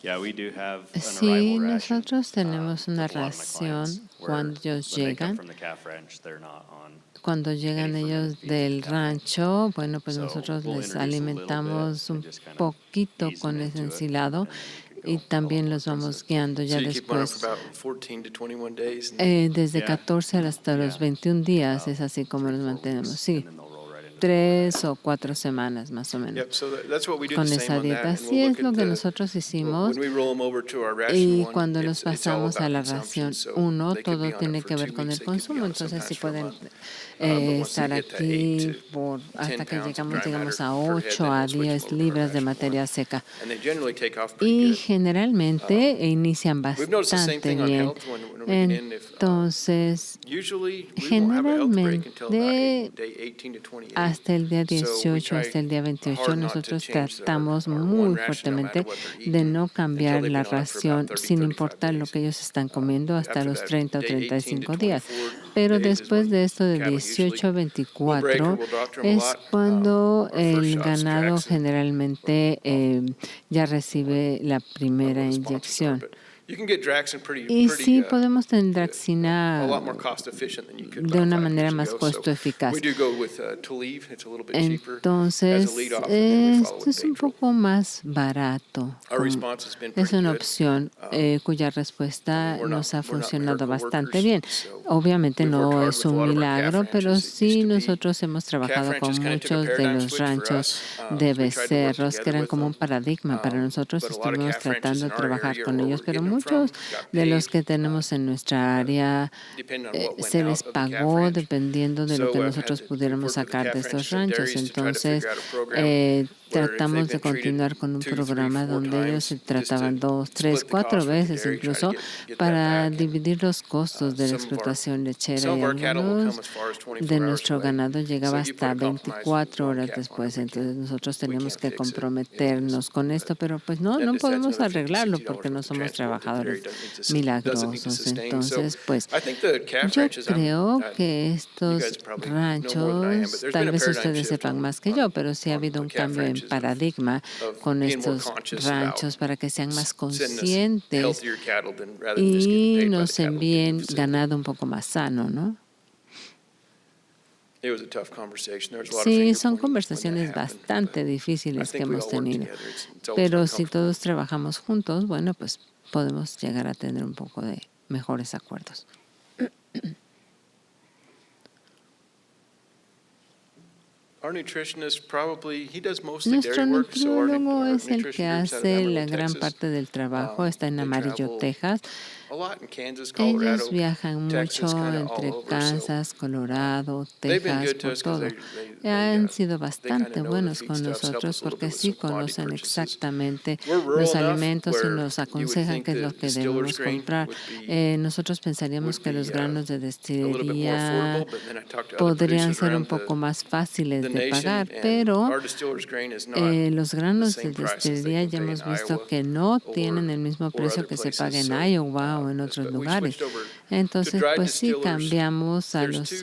[SPEAKER 3] Yeah, we do have an
[SPEAKER 4] Sí,
[SPEAKER 3] arrival ration,
[SPEAKER 4] nosotros tenemos una
[SPEAKER 3] with a lot of my
[SPEAKER 4] ración
[SPEAKER 3] clients, where
[SPEAKER 4] cuando ellos
[SPEAKER 3] when they come
[SPEAKER 4] llegan.
[SPEAKER 3] from the calf ranch, they're not on.
[SPEAKER 4] Cuando llegan
[SPEAKER 3] any
[SPEAKER 4] ellos
[SPEAKER 3] fermented feed
[SPEAKER 4] del
[SPEAKER 3] that come in.
[SPEAKER 4] rancho, bueno, pues
[SPEAKER 3] So
[SPEAKER 4] nosotros
[SPEAKER 3] we'll
[SPEAKER 4] les
[SPEAKER 3] introduce a little
[SPEAKER 4] alimentamos
[SPEAKER 3] bit
[SPEAKER 4] un
[SPEAKER 3] and just kind of
[SPEAKER 4] poquito
[SPEAKER 3] ease
[SPEAKER 4] con
[SPEAKER 3] them
[SPEAKER 4] ese
[SPEAKER 3] into it,
[SPEAKER 4] ensilado
[SPEAKER 3] and then you can
[SPEAKER 4] y
[SPEAKER 3] go a
[SPEAKER 4] también
[SPEAKER 3] lot
[SPEAKER 4] los
[SPEAKER 3] more
[SPEAKER 4] vamos
[SPEAKER 3] aggressive.
[SPEAKER 4] guiando
[SPEAKER 1] So
[SPEAKER 4] ya
[SPEAKER 1] you keep on them
[SPEAKER 4] después.
[SPEAKER 1] for about 14 to 21 days.
[SPEAKER 4] Desde
[SPEAKER 3] Yeah.
[SPEAKER 4] 14 hasta los
[SPEAKER 3] Yeah.
[SPEAKER 4] 21 días
[SPEAKER 3] About
[SPEAKER 4] es así como
[SPEAKER 3] 3,
[SPEAKER 4] los
[SPEAKER 3] 4
[SPEAKER 4] mantenemos.
[SPEAKER 3] weeks,
[SPEAKER 4] Sí,
[SPEAKER 3] and then they'll roll right into the
[SPEAKER 4] 3 o 4 semanas más o menos.
[SPEAKER 1] Yep, so that's what we do
[SPEAKER 4] Con
[SPEAKER 1] the same
[SPEAKER 4] esa
[SPEAKER 1] on that.
[SPEAKER 4] dieta,
[SPEAKER 1] And
[SPEAKER 4] sí
[SPEAKER 1] we'll
[SPEAKER 4] es
[SPEAKER 1] look
[SPEAKER 4] lo
[SPEAKER 1] at
[SPEAKER 4] que
[SPEAKER 1] the,
[SPEAKER 4] nosotros hicimos.
[SPEAKER 1] when we roll them over to our ration
[SPEAKER 4] Y
[SPEAKER 1] one,
[SPEAKER 4] cuando los
[SPEAKER 1] it's all
[SPEAKER 4] pasamos a
[SPEAKER 1] about
[SPEAKER 4] la
[SPEAKER 1] consumption.
[SPEAKER 4] ración
[SPEAKER 1] So
[SPEAKER 4] 1,
[SPEAKER 1] they could be
[SPEAKER 4] todo
[SPEAKER 1] on it
[SPEAKER 4] tiene
[SPEAKER 1] for
[SPEAKER 4] que
[SPEAKER 1] 2
[SPEAKER 4] ver con
[SPEAKER 1] weeks,
[SPEAKER 4] el
[SPEAKER 1] they could be
[SPEAKER 4] consumo.
[SPEAKER 1] on it
[SPEAKER 4] Entonces, sí
[SPEAKER 1] sometimes for a
[SPEAKER 4] pueden
[SPEAKER 1] month. But once
[SPEAKER 4] estar
[SPEAKER 1] they get to 8
[SPEAKER 4] aquí
[SPEAKER 1] to
[SPEAKER 4] hasta
[SPEAKER 1] 10
[SPEAKER 4] que
[SPEAKER 1] pounds of
[SPEAKER 4] llegamos,
[SPEAKER 1] dry
[SPEAKER 4] digamos,
[SPEAKER 1] matter
[SPEAKER 4] a
[SPEAKER 1] per head,
[SPEAKER 4] 8
[SPEAKER 1] then
[SPEAKER 4] a
[SPEAKER 1] we'll switch
[SPEAKER 4] 10
[SPEAKER 1] them over to our
[SPEAKER 4] libras de
[SPEAKER 1] ration
[SPEAKER 4] materia
[SPEAKER 1] one.
[SPEAKER 4] seca.
[SPEAKER 1] And they generally take off pretty
[SPEAKER 4] Y
[SPEAKER 1] good.
[SPEAKER 4] generalmente inician
[SPEAKER 1] We've noticed the same
[SPEAKER 4] bastante
[SPEAKER 1] thing on
[SPEAKER 4] bien.
[SPEAKER 1] health when we get in. If,
[SPEAKER 4] Entonces,
[SPEAKER 1] usually we won't have a health break until about
[SPEAKER 4] generalmente
[SPEAKER 1] day 18 to 28.
[SPEAKER 4] hasta el día
[SPEAKER 1] So we
[SPEAKER 4] 18,
[SPEAKER 1] try
[SPEAKER 4] hasta el día 28,
[SPEAKER 1] hard not to
[SPEAKER 4] nosotros
[SPEAKER 1] change
[SPEAKER 4] tratamos
[SPEAKER 1] our
[SPEAKER 4] muy
[SPEAKER 1] one ration, no
[SPEAKER 4] fuertemente
[SPEAKER 1] matter what they're
[SPEAKER 4] de
[SPEAKER 1] eating,
[SPEAKER 4] no
[SPEAKER 1] until
[SPEAKER 4] cambiar
[SPEAKER 1] they've
[SPEAKER 4] la
[SPEAKER 1] been on it for about
[SPEAKER 4] ración
[SPEAKER 1] 30,
[SPEAKER 4] sin
[SPEAKER 1] 35
[SPEAKER 4] importar lo
[SPEAKER 1] days.
[SPEAKER 4] que ellos están comiendo hasta
[SPEAKER 1] After
[SPEAKER 4] los
[SPEAKER 1] that,
[SPEAKER 4] 30 o
[SPEAKER 1] day 18 to
[SPEAKER 4] 35 días.
[SPEAKER 1] 24
[SPEAKER 4] Pero
[SPEAKER 1] days is
[SPEAKER 4] después
[SPEAKER 1] when
[SPEAKER 4] de esto de
[SPEAKER 1] cattle
[SPEAKER 4] 18 a
[SPEAKER 1] usually will break or
[SPEAKER 4] 24
[SPEAKER 1] we'll doctor them a
[SPEAKER 4] es
[SPEAKER 1] lot.
[SPEAKER 4] cuando
[SPEAKER 1] Our first
[SPEAKER 4] el
[SPEAKER 1] shot's
[SPEAKER 4] ganado
[SPEAKER 1] Jackson,
[SPEAKER 4] generalmente ya recibe la
[SPEAKER 1] I don't know
[SPEAKER 4] primera
[SPEAKER 1] what the sponsors are,
[SPEAKER 4] inyección.
[SPEAKER 1] but you can get Draxxin
[SPEAKER 4] Y sí,
[SPEAKER 1] pretty
[SPEAKER 4] podemos tener
[SPEAKER 1] a
[SPEAKER 4] Draxxina
[SPEAKER 1] lot more cost efficient than you could
[SPEAKER 4] de
[SPEAKER 1] about
[SPEAKER 4] una
[SPEAKER 1] 5
[SPEAKER 4] manera
[SPEAKER 1] years
[SPEAKER 4] más
[SPEAKER 1] ago.
[SPEAKER 4] costo
[SPEAKER 1] So
[SPEAKER 4] eficaz.
[SPEAKER 1] we do go with Tolive. It's a little bit cheaper as
[SPEAKER 4] Entonces,
[SPEAKER 1] a lead off, and then we follow
[SPEAKER 4] esto
[SPEAKER 1] with
[SPEAKER 4] es un
[SPEAKER 1] Baytril.
[SPEAKER 4] poco más barato.
[SPEAKER 1] Our
[SPEAKER 4] como-
[SPEAKER 1] response has been
[SPEAKER 4] Es
[SPEAKER 1] pretty
[SPEAKER 4] una
[SPEAKER 1] good.
[SPEAKER 4] opción cuya respuesta
[SPEAKER 1] we're
[SPEAKER 4] nos
[SPEAKER 1] not-
[SPEAKER 4] ha
[SPEAKER 1] we're not
[SPEAKER 4] funcionado
[SPEAKER 1] miracle
[SPEAKER 4] bastante
[SPEAKER 1] workers,
[SPEAKER 4] bien.
[SPEAKER 1] so
[SPEAKER 4] Obviamente
[SPEAKER 1] we've worked
[SPEAKER 4] no
[SPEAKER 1] hard
[SPEAKER 4] es
[SPEAKER 1] with a
[SPEAKER 4] un
[SPEAKER 1] lot of our
[SPEAKER 4] milagro,
[SPEAKER 1] calf
[SPEAKER 4] pero
[SPEAKER 1] ranches. It used
[SPEAKER 4] sí
[SPEAKER 1] to be-
[SPEAKER 4] nosotros hemos trabajado
[SPEAKER 1] calf
[SPEAKER 4] con
[SPEAKER 1] ranches kinda took a
[SPEAKER 4] muchos de
[SPEAKER 1] paradigm
[SPEAKER 4] los
[SPEAKER 1] switch for
[SPEAKER 4] ranchos
[SPEAKER 1] us.
[SPEAKER 4] de
[SPEAKER 1] We tried to work
[SPEAKER 4] becerros que
[SPEAKER 1] together
[SPEAKER 4] eran
[SPEAKER 1] with
[SPEAKER 4] como un
[SPEAKER 1] them.
[SPEAKER 4] paradigma para nosotros.
[SPEAKER 1] But a lot of
[SPEAKER 4] Estuvimos
[SPEAKER 1] calf ranches
[SPEAKER 4] tratando
[SPEAKER 1] in
[SPEAKER 4] de
[SPEAKER 1] our
[SPEAKER 4] trabajar
[SPEAKER 1] area
[SPEAKER 4] con
[SPEAKER 1] where
[SPEAKER 4] ellos,
[SPEAKER 1] we're
[SPEAKER 4] pero
[SPEAKER 1] getting them from
[SPEAKER 4] muchos
[SPEAKER 1] got
[SPEAKER 4] de los
[SPEAKER 1] paid,
[SPEAKER 4] que tenemos en nuestra área
[SPEAKER 1] depending on what went
[SPEAKER 4] se
[SPEAKER 1] out
[SPEAKER 4] les
[SPEAKER 1] of the calf
[SPEAKER 4] pagó
[SPEAKER 1] ranch.
[SPEAKER 4] dependiendo de lo
[SPEAKER 1] So
[SPEAKER 4] que
[SPEAKER 1] I've
[SPEAKER 4] nosotros
[SPEAKER 1] had to
[SPEAKER 4] pudiéramos
[SPEAKER 1] work with the
[SPEAKER 4] sacar de
[SPEAKER 1] calf
[SPEAKER 4] estos
[SPEAKER 1] ranches and
[SPEAKER 4] ranchos.
[SPEAKER 1] dairies to try to
[SPEAKER 4] Entonces,
[SPEAKER 1] figure out a program where if
[SPEAKER 4] tratamos
[SPEAKER 1] they've
[SPEAKER 4] de
[SPEAKER 1] been treated
[SPEAKER 4] continuar con un
[SPEAKER 1] 2, 3,
[SPEAKER 4] programa
[SPEAKER 1] 4
[SPEAKER 4] donde ellos se
[SPEAKER 1] times, just
[SPEAKER 4] trataban
[SPEAKER 1] to
[SPEAKER 4] 2, 3,
[SPEAKER 1] split the
[SPEAKER 4] 4
[SPEAKER 1] cost with the
[SPEAKER 4] veces
[SPEAKER 1] dairy, try to
[SPEAKER 4] incluso
[SPEAKER 1] get that
[SPEAKER 4] para
[SPEAKER 1] back.
[SPEAKER 4] dividir los costos de la
[SPEAKER 1] Some of our
[SPEAKER 4] explotación lechera
[SPEAKER 1] Some
[SPEAKER 4] y
[SPEAKER 1] of our cattle will come
[SPEAKER 4] algunos
[SPEAKER 1] as far as 24
[SPEAKER 4] de
[SPEAKER 1] hours
[SPEAKER 4] nuestro
[SPEAKER 1] away.
[SPEAKER 4] ganado llegaba
[SPEAKER 1] So you put
[SPEAKER 4] hasta
[SPEAKER 1] a compromise
[SPEAKER 4] 24
[SPEAKER 1] with one
[SPEAKER 4] horas
[SPEAKER 1] calf farm,
[SPEAKER 4] después. Entonces nosotros
[SPEAKER 1] we
[SPEAKER 4] tenemos
[SPEAKER 1] can't
[SPEAKER 4] que
[SPEAKER 1] fix it. It is
[SPEAKER 4] comprometernos con
[SPEAKER 1] what it
[SPEAKER 4] esto,
[SPEAKER 1] is.
[SPEAKER 4] pero pues no,
[SPEAKER 1] That
[SPEAKER 4] no
[SPEAKER 1] just adds
[SPEAKER 4] podemos
[SPEAKER 1] another
[SPEAKER 4] arreglarlo
[SPEAKER 1] $52
[SPEAKER 4] porque no
[SPEAKER 1] worth of
[SPEAKER 4] somos
[SPEAKER 1] transport that the dairy
[SPEAKER 4] trabajadores
[SPEAKER 1] doesn't need to
[SPEAKER 4] milagrosos.
[SPEAKER 1] sustain. So
[SPEAKER 4] Entonces, pues
[SPEAKER 1] I think the calf
[SPEAKER 4] yo
[SPEAKER 1] ranches,
[SPEAKER 4] creo que
[SPEAKER 1] you
[SPEAKER 4] estos
[SPEAKER 1] guys probably know more than I am, but
[SPEAKER 4] ranchos,
[SPEAKER 1] there's
[SPEAKER 4] tal
[SPEAKER 1] been a
[SPEAKER 4] vez
[SPEAKER 1] paradigm
[SPEAKER 4] ustedes
[SPEAKER 1] shift
[SPEAKER 4] sepan más que yo, pero sí ha habido
[SPEAKER 1] the
[SPEAKER 4] un
[SPEAKER 1] calf
[SPEAKER 4] cambio en
[SPEAKER 1] ranches
[SPEAKER 4] paradigma
[SPEAKER 1] of
[SPEAKER 4] con
[SPEAKER 1] being more
[SPEAKER 4] estos
[SPEAKER 1] conscious about
[SPEAKER 4] ranchos para que sean más
[SPEAKER 1] sending us
[SPEAKER 4] conscientes
[SPEAKER 1] healthier cattle than rather than just getting
[SPEAKER 4] y
[SPEAKER 1] paid by the
[SPEAKER 4] nos
[SPEAKER 1] cattle
[SPEAKER 4] envíen
[SPEAKER 1] facility.
[SPEAKER 4] ganado un poco más sano, ¿no?
[SPEAKER 1] It was a tough conversation. There was a lot of
[SPEAKER 4] Sí,
[SPEAKER 1] finger
[SPEAKER 4] son
[SPEAKER 1] pointing when that
[SPEAKER 4] conversaciones
[SPEAKER 1] happened,
[SPEAKER 4] bastante
[SPEAKER 1] but I
[SPEAKER 4] difíciles que
[SPEAKER 1] think we
[SPEAKER 4] hemos
[SPEAKER 1] all work
[SPEAKER 4] tenido.
[SPEAKER 1] together. It's always
[SPEAKER 4] Pero si
[SPEAKER 1] uncomfortable.
[SPEAKER 4] todos trabajamos juntos, bueno, pues podemos llegar a tener un poco de mejores acuerdos.
[SPEAKER 1] Our nutritionist probably, he does mostly
[SPEAKER 4] Nuestro
[SPEAKER 1] dairy work, so our
[SPEAKER 4] nutriólogo es el
[SPEAKER 1] nutrition
[SPEAKER 4] que
[SPEAKER 1] group's out of
[SPEAKER 4] hace
[SPEAKER 1] Amarillo,
[SPEAKER 4] la gran
[SPEAKER 1] Texas.
[SPEAKER 4] parte del trabajo, está en
[SPEAKER 1] They
[SPEAKER 4] Amarillo,
[SPEAKER 1] travel
[SPEAKER 4] Texas.
[SPEAKER 1] a lot in Kansas, Colorado,
[SPEAKER 4] Ellos viajan
[SPEAKER 1] Texas,
[SPEAKER 4] mucho
[SPEAKER 1] kind of
[SPEAKER 4] entre
[SPEAKER 1] all over. So
[SPEAKER 4] Kansas, Colorado,
[SPEAKER 1] they've been
[SPEAKER 4] Texas,
[SPEAKER 1] good to
[SPEAKER 4] por
[SPEAKER 1] us because
[SPEAKER 4] todo. Han sido bastante
[SPEAKER 1] know the
[SPEAKER 4] buenos con
[SPEAKER 1] feedstuffs, help
[SPEAKER 4] nosotros
[SPEAKER 1] us a little
[SPEAKER 4] porque
[SPEAKER 1] bit with
[SPEAKER 4] sí
[SPEAKER 1] some commodity
[SPEAKER 4] conocen
[SPEAKER 1] purchases.
[SPEAKER 4] exactamente
[SPEAKER 1] We're rural
[SPEAKER 4] los
[SPEAKER 1] enough
[SPEAKER 4] alimentos y
[SPEAKER 1] where
[SPEAKER 4] nos
[SPEAKER 1] you would
[SPEAKER 4] aconsejan
[SPEAKER 1] think
[SPEAKER 4] qué es
[SPEAKER 1] that
[SPEAKER 4] lo que
[SPEAKER 1] distiller's
[SPEAKER 4] debemos
[SPEAKER 1] grain
[SPEAKER 4] comprar.
[SPEAKER 1] would be-
[SPEAKER 4] Nosotros pensaríamos
[SPEAKER 1] would
[SPEAKER 4] que
[SPEAKER 1] be,
[SPEAKER 4] los granos de
[SPEAKER 1] a little bit more
[SPEAKER 4] destilería
[SPEAKER 1] affordable, but then I talked to other
[SPEAKER 4] podrían
[SPEAKER 1] producers
[SPEAKER 4] ser un
[SPEAKER 1] around
[SPEAKER 4] poco más fáciles
[SPEAKER 1] the
[SPEAKER 4] de
[SPEAKER 1] nation,
[SPEAKER 4] pagar,
[SPEAKER 1] and
[SPEAKER 4] pero
[SPEAKER 1] our distiller's grain is not
[SPEAKER 4] los granos
[SPEAKER 1] the
[SPEAKER 4] de
[SPEAKER 1] same price as they
[SPEAKER 4] destilería
[SPEAKER 1] can
[SPEAKER 4] ya
[SPEAKER 1] pay in
[SPEAKER 4] hemos visto
[SPEAKER 1] Iowa
[SPEAKER 4] que no
[SPEAKER 1] or-
[SPEAKER 4] tienen el mismo
[SPEAKER 1] or
[SPEAKER 4] precio
[SPEAKER 1] other
[SPEAKER 4] que se
[SPEAKER 1] places.
[SPEAKER 4] paga en
[SPEAKER 1] So,
[SPEAKER 4] Iowa o en
[SPEAKER 1] but
[SPEAKER 4] otros
[SPEAKER 1] we
[SPEAKER 4] lugares.
[SPEAKER 1] switched over to
[SPEAKER 4] Entonces,
[SPEAKER 1] dried
[SPEAKER 4] pues sí,
[SPEAKER 1] distillers.
[SPEAKER 4] cambiamos a
[SPEAKER 1] There's
[SPEAKER 4] los
[SPEAKER 1] two,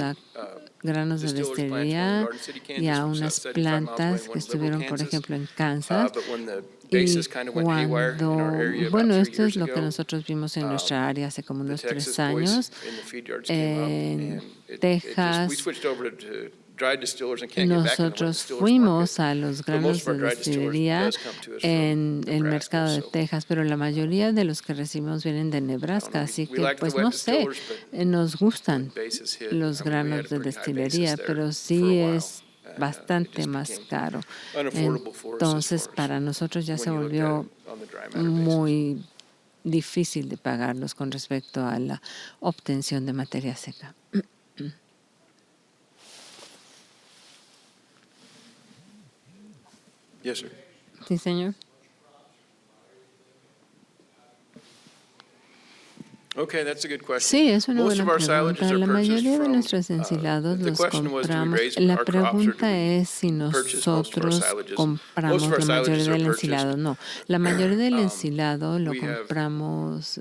[SPEAKER 4] granos de
[SPEAKER 1] distillers plants, one in
[SPEAKER 4] destilería
[SPEAKER 1] Garden City,
[SPEAKER 4] y a
[SPEAKER 1] Kansas, which is about
[SPEAKER 4] unas
[SPEAKER 1] 75 miles away,
[SPEAKER 4] plantas
[SPEAKER 1] and
[SPEAKER 4] que
[SPEAKER 1] one in
[SPEAKER 4] estuvieron,
[SPEAKER 1] Liberal,
[SPEAKER 4] por
[SPEAKER 1] Kansas.
[SPEAKER 4] ejemplo, en Kansas.
[SPEAKER 1] But when the
[SPEAKER 4] Y
[SPEAKER 1] basis kind of went haywire in our area about
[SPEAKER 4] bueno,
[SPEAKER 1] 3
[SPEAKER 4] esto es
[SPEAKER 1] years
[SPEAKER 4] lo que
[SPEAKER 1] ago,
[SPEAKER 4] nosotros vimos en nuestra área hace como
[SPEAKER 1] the
[SPEAKER 4] unos
[SPEAKER 1] Texas
[SPEAKER 4] 3
[SPEAKER 1] boys
[SPEAKER 4] años.
[SPEAKER 1] in the feed yards came up,
[SPEAKER 4] En
[SPEAKER 1] and we
[SPEAKER 4] Texas,
[SPEAKER 1] switched over to dried distillers and can't get back in the wet
[SPEAKER 4] nosotros
[SPEAKER 1] distillers
[SPEAKER 4] fuimos
[SPEAKER 1] market.
[SPEAKER 4] a los
[SPEAKER 1] But
[SPEAKER 4] granos
[SPEAKER 1] most of our
[SPEAKER 4] de
[SPEAKER 1] dried distillers
[SPEAKER 4] destilería
[SPEAKER 1] does come to us from
[SPEAKER 4] en el
[SPEAKER 1] Nebraska,
[SPEAKER 4] mercado de
[SPEAKER 1] so
[SPEAKER 4] Texas, pero la mayoría de los que recibimos vienen de Nebraska, así
[SPEAKER 1] we
[SPEAKER 4] que
[SPEAKER 1] like the
[SPEAKER 4] pues
[SPEAKER 1] wet
[SPEAKER 4] no sé,
[SPEAKER 1] distillers, but
[SPEAKER 4] nos gustan
[SPEAKER 1] basis hit,
[SPEAKER 4] los
[SPEAKER 1] I mean, we had
[SPEAKER 4] granos
[SPEAKER 1] a
[SPEAKER 4] de
[SPEAKER 1] pretty high
[SPEAKER 4] destilería,
[SPEAKER 1] basis there
[SPEAKER 4] pero
[SPEAKER 1] for a
[SPEAKER 4] sí
[SPEAKER 1] while,
[SPEAKER 4] es
[SPEAKER 1] and,
[SPEAKER 4] bastante
[SPEAKER 1] it just
[SPEAKER 4] más
[SPEAKER 1] became
[SPEAKER 4] caro.
[SPEAKER 1] unaffordable for us as
[SPEAKER 4] Entonces,
[SPEAKER 1] far as
[SPEAKER 4] para nosotros ya
[SPEAKER 1] when
[SPEAKER 4] se
[SPEAKER 1] you looked at
[SPEAKER 4] volvió
[SPEAKER 1] it on the dry matter basis.
[SPEAKER 4] muy difícil de pagarlos con respecto a la obtención de materia seca.
[SPEAKER 1] Yes, sir.
[SPEAKER 4] Sí, señor.
[SPEAKER 1] Okay, that's a good question.
[SPEAKER 4] Sí, es una
[SPEAKER 1] Most
[SPEAKER 4] buena
[SPEAKER 1] of our silages
[SPEAKER 4] pregunta.
[SPEAKER 1] are
[SPEAKER 4] La
[SPEAKER 1] purchased
[SPEAKER 4] mayoría de
[SPEAKER 1] from,
[SPEAKER 4] nuestros ensilados
[SPEAKER 1] the
[SPEAKER 4] los
[SPEAKER 1] question was, do we
[SPEAKER 4] compramos.
[SPEAKER 1] raise
[SPEAKER 4] La
[SPEAKER 1] our crops or do
[SPEAKER 4] pregunta
[SPEAKER 1] we
[SPEAKER 4] es si
[SPEAKER 1] purchase most of our
[SPEAKER 4] nosotros
[SPEAKER 1] silages? Most
[SPEAKER 4] compramos
[SPEAKER 1] of our
[SPEAKER 4] la mayoría
[SPEAKER 1] silages are
[SPEAKER 4] del
[SPEAKER 1] purchased,
[SPEAKER 4] ensilado. No, la mayoría del
[SPEAKER 1] um,
[SPEAKER 4] ensilado lo
[SPEAKER 1] we have,
[SPEAKER 4] compramos.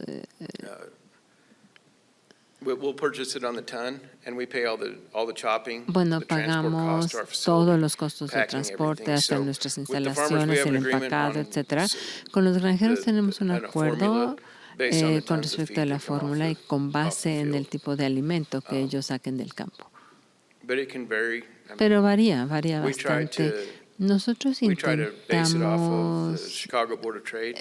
[SPEAKER 1] We'll purchase it on the ton, and we pay all the chopping,
[SPEAKER 4] Bueno,
[SPEAKER 1] the transport cost
[SPEAKER 4] pagamos
[SPEAKER 1] to our facility,
[SPEAKER 4] todos los costos de
[SPEAKER 1] packing,
[SPEAKER 4] transporte
[SPEAKER 1] everything.
[SPEAKER 4] hasta
[SPEAKER 1] So,
[SPEAKER 4] nuestras
[SPEAKER 1] with the farmers, we
[SPEAKER 4] instalaciones,
[SPEAKER 1] have
[SPEAKER 4] el
[SPEAKER 1] an agreement
[SPEAKER 4] empacado,
[SPEAKER 1] on
[SPEAKER 4] etcétera. Con los granjeros tenemos un
[SPEAKER 1] on a
[SPEAKER 4] acuerdo
[SPEAKER 1] formula based on the
[SPEAKER 4] con
[SPEAKER 1] tons of
[SPEAKER 4] respecto
[SPEAKER 1] feed
[SPEAKER 4] a la
[SPEAKER 1] that come off
[SPEAKER 4] fórmula y
[SPEAKER 1] the-
[SPEAKER 4] con
[SPEAKER 1] off the
[SPEAKER 4] base en el
[SPEAKER 1] field.
[SPEAKER 4] tipo de alimento que ellos saquen del campo.
[SPEAKER 1] But it can vary. I mean,
[SPEAKER 4] Pero varía
[SPEAKER 1] we try
[SPEAKER 4] bastante.
[SPEAKER 1] to
[SPEAKER 4] Nosotros
[SPEAKER 1] We try to base it off of the
[SPEAKER 4] intentamos
[SPEAKER 1] Chicago Board of Trade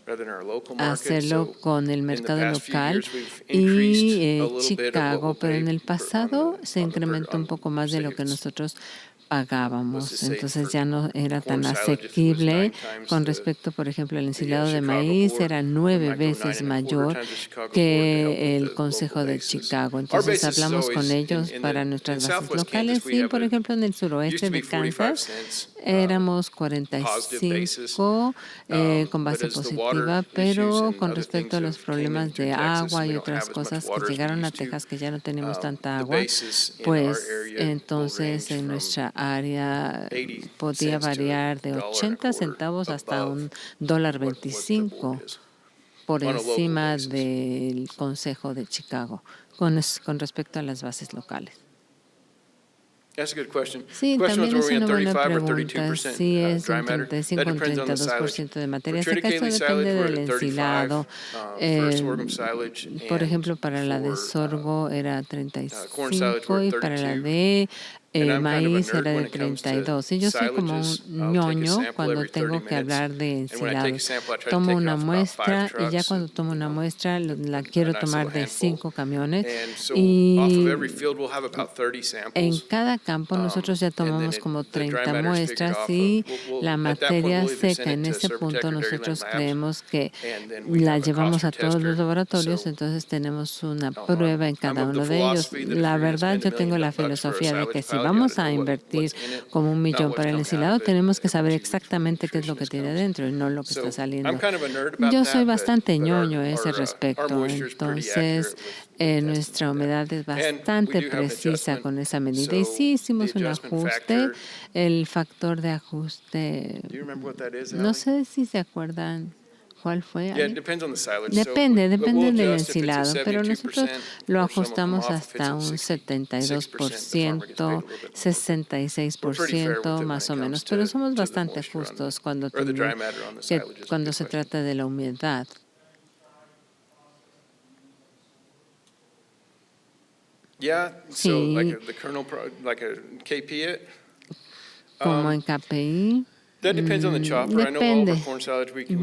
[SPEAKER 1] rather than our local market.
[SPEAKER 4] hacerlo
[SPEAKER 1] So,
[SPEAKER 4] con el
[SPEAKER 1] in the
[SPEAKER 4] mercado
[SPEAKER 1] past few
[SPEAKER 4] local
[SPEAKER 1] years, we've increased
[SPEAKER 4] y
[SPEAKER 1] a little bit of what
[SPEAKER 4] Chicago,
[SPEAKER 1] we'll
[SPEAKER 4] pero
[SPEAKER 1] pay
[SPEAKER 4] en el
[SPEAKER 1] on
[SPEAKER 4] pasado
[SPEAKER 1] the-
[SPEAKER 4] se
[SPEAKER 1] on the per-
[SPEAKER 4] incrementó un
[SPEAKER 1] on,
[SPEAKER 4] poco más de
[SPEAKER 1] say,
[SPEAKER 4] lo que
[SPEAKER 1] it's-
[SPEAKER 4] nosotros
[SPEAKER 1] let's
[SPEAKER 4] pagábamos.
[SPEAKER 1] just say
[SPEAKER 4] Entonces
[SPEAKER 1] for
[SPEAKER 4] ya no era tan
[SPEAKER 1] corn silages, it was
[SPEAKER 4] asequible
[SPEAKER 1] 9 times
[SPEAKER 4] con
[SPEAKER 1] the-
[SPEAKER 4] respecto, por ejemplo, al ensilado de
[SPEAKER 1] Chicago
[SPEAKER 4] maíz
[SPEAKER 1] Board.
[SPEAKER 4] era
[SPEAKER 1] We
[SPEAKER 4] 9
[SPEAKER 1] might go
[SPEAKER 4] veces
[SPEAKER 1] 9.25
[SPEAKER 4] mayor
[SPEAKER 1] times the Chicago Board to
[SPEAKER 4] que
[SPEAKER 1] help with
[SPEAKER 4] el
[SPEAKER 1] the
[SPEAKER 4] Consejo
[SPEAKER 1] local
[SPEAKER 4] de
[SPEAKER 1] basis.
[SPEAKER 4] Chicago.
[SPEAKER 1] Our
[SPEAKER 4] Entonces
[SPEAKER 1] basis is
[SPEAKER 4] hablamos con
[SPEAKER 1] always
[SPEAKER 4] ellos
[SPEAKER 1] in
[SPEAKER 4] para
[SPEAKER 1] the-
[SPEAKER 4] nuestras
[SPEAKER 1] in
[SPEAKER 4] bases
[SPEAKER 1] Southwest
[SPEAKER 4] locales
[SPEAKER 1] Kansas, we
[SPEAKER 4] y,
[SPEAKER 1] have
[SPEAKER 4] por
[SPEAKER 1] a-
[SPEAKER 4] ejemplo, en el
[SPEAKER 1] used
[SPEAKER 4] suroeste
[SPEAKER 1] to be
[SPEAKER 4] de
[SPEAKER 1] 45
[SPEAKER 4] Kansas
[SPEAKER 1] cents,
[SPEAKER 4] éramos
[SPEAKER 1] positive basis.
[SPEAKER 4] 45 con
[SPEAKER 1] But
[SPEAKER 4] base
[SPEAKER 1] as the
[SPEAKER 4] positiva,
[SPEAKER 1] water
[SPEAKER 4] pero
[SPEAKER 1] issues
[SPEAKER 4] con
[SPEAKER 1] and
[SPEAKER 4] respecto a
[SPEAKER 1] other
[SPEAKER 4] los
[SPEAKER 1] things have came
[SPEAKER 4] problemas
[SPEAKER 1] into
[SPEAKER 4] de
[SPEAKER 1] Texas,
[SPEAKER 4] agua
[SPEAKER 1] we
[SPEAKER 4] y
[SPEAKER 1] don't have
[SPEAKER 4] otras
[SPEAKER 1] as much
[SPEAKER 4] cosas que
[SPEAKER 1] water as we
[SPEAKER 4] llegaron a
[SPEAKER 1] used to.
[SPEAKER 4] Texas, que ya no tenemos tanta
[SPEAKER 1] The
[SPEAKER 4] agua,
[SPEAKER 1] basis in
[SPEAKER 4] pues
[SPEAKER 1] our area will
[SPEAKER 4] entonces
[SPEAKER 1] range
[SPEAKER 4] en
[SPEAKER 1] from
[SPEAKER 4] nuestra área
[SPEAKER 1] 80
[SPEAKER 4] podía
[SPEAKER 1] cents to
[SPEAKER 4] variar de
[SPEAKER 1] $1.25
[SPEAKER 4] 80 centavos hasta
[SPEAKER 1] above
[SPEAKER 4] un dólar
[SPEAKER 1] what the
[SPEAKER 4] 25
[SPEAKER 1] board is.
[SPEAKER 4] por
[SPEAKER 1] on a local
[SPEAKER 4] encima
[SPEAKER 1] basis.
[SPEAKER 4] del Consejo de Chicago con respecto a las bases locales.
[SPEAKER 1] That's a good question.
[SPEAKER 4] Sí,
[SPEAKER 1] Question was,
[SPEAKER 4] también
[SPEAKER 1] were
[SPEAKER 4] es
[SPEAKER 1] we
[SPEAKER 4] una
[SPEAKER 1] at
[SPEAKER 4] buena
[SPEAKER 1] 35 or
[SPEAKER 4] pregunta.
[SPEAKER 1] 32%
[SPEAKER 4] Sí, es
[SPEAKER 1] dry
[SPEAKER 4] un
[SPEAKER 1] matter?
[SPEAKER 4] 35
[SPEAKER 1] That
[SPEAKER 4] o
[SPEAKER 1] depends on the silage.
[SPEAKER 4] 32% de materia
[SPEAKER 1] For
[SPEAKER 4] seca. Eso
[SPEAKER 1] triticale
[SPEAKER 4] depende
[SPEAKER 1] silage, we're
[SPEAKER 4] del
[SPEAKER 1] at 35,
[SPEAKER 4] ensilado.
[SPEAKER 1] for sorghum silage,
[SPEAKER 4] Por
[SPEAKER 1] and
[SPEAKER 4] ejemplo, para la de
[SPEAKER 1] for,
[SPEAKER 4] sorgo era
[SPEAKER 1] corn silage,
[SPEAKER 4] 35
[SPEAKER 1] we're
[SPEAKER 4] y
[SPEAKER 1] at
[SPEAKER 4] para la
[SPEAKER 1] 32.
[SPEAKER 4] de
[SPEAKER 1] And I'm kind of a
[SPEAKER 4] maíz
[SPEAKER 1] nerd
[SPEAKER 4] era
[SPEAKER 1] when
[SPEAKER 4] de
[SPEAKER 1] it comes to
[SPEAKER 4] 32. Y yo soy como un
[SPEAKER 1] silages. I'll take a
[SPEAKER 4] ñoño
[SPEAKER 1] sample
[SPEAKER 4] cuando
[SPEAKER 1] every 30
[SPEAKER 4] tengo que
[SPEAKER 1] minutes.
[SPEAKER 4] hablar de
[SPEAKER 1] And when I take a
[SPEAKER 4] ensilados.
[SPEAKER 1] sample, I try to
[SPEAKER 4] Tomo
[SPEAKER 1] take
[SPEAKER 4] una
[SPEAKER 1] off about 5
[SPEAKER 4] muestra y ya
[SPEAKER 1] trucks,
[SPEAKER 4] cuando tomo una
[SPEAKER 1] you know,
[SPEAKER 4] muestra la
[SPEAKER 1] a
[SPEAKER 4] quiero
[SPEAKER 1] nice
[SPEAKER 4] tomar
[SPEAKER 1] little
[SPEAKER 4] de
[SPEAKER 1] handful.
[SPEAKER 4] 5 camiones.
[SPEAKER 1] And so off of
[SPEAKER 4] Y
[SPEAKER 1] every field, we'll have about 30
[SPEAKER 4] en
[SPEAKER 1] samples.
[SPEAKER 4] cada campo nosotros ya
[SPEAKER 1] And then
[SPEAKER 4] tomamos como
[SPEAKER 1] the dry
[SPEAKER 4] 30
[SPEAKER 1] matter's figured
[SPEAKER 4] muestras
[SPEAKER 1] off
[SPEAKER 4] y
[SPEAKER 1] of, we'll,
[SPEAKER 4] la
[SPEAKER 1] at that point,
[SPEAKER 4] materia
[SPEAKER 1] we'll either
[SPEAKER 4] seca
[SPEAKER 1] send
[SPEAKER 4] en
[SPEAKER 1] it to
[SPEAKER 4] ese
[SPEAKER 1] Servitech
[SPEAKER 4] punto
[SPEAKER 1] or Dairyland
[SPEAKER 4] nosotros
[SPEAKER 1] Labs,
[SPEAKER 4] creemos que
[SPEAKER 1] and then we
[SPEAKER 4] la
[SPEAKER 1] have a
[SPEAKER 4] llevamos a
[SPEAKER 1] cost
[SPEAKER 4] todos los
[SPEAKER 1] tester.
[SPEAKER 4] laboratorios,
[SPEAKER 1] So,
[SPEAKER 4] entonces tenemos una
[SPEAKER 1] I'm
[SPEAKER 4] prueba en cada
[SPEAKER 1] of the
[SPEAKER 4] uno de ellos.
[SPEAKER 1] philosophy that if
[SPEAKER 4] La
[SPEAKER 1] you're gonna
[SPEAKER 4] verdad,
[SPEAKER 1] spend
[SPEAKER 4] yo
[SPEAKER 1] $1
[SPEAKER 4] tengo la
[SPEAKER 1] million for a
[SPEAKER 4] filosofía de que
[SPEAKER 1] silage
[SPEAKER 4] si vamos a invertir como 1 millón para el ensilado, tenemos que saber exactamente qué es lo que tiene adentro y no lo que está saliendo. Yo soy bastante ñoño a ese respecto, entonces nuestra humedad es bastante precisa con esa medida. Y sí hicimos un ajuste, el factor de ajuste, no sé si se acuerdan. ¿Cuál fue? Depende del ensilado, pero nosotros lo ajustamos hasta un 72%, 66% más o menos, pero somos bastante justos cuando se trata de la humedad. Sí, como en KPI. Depende.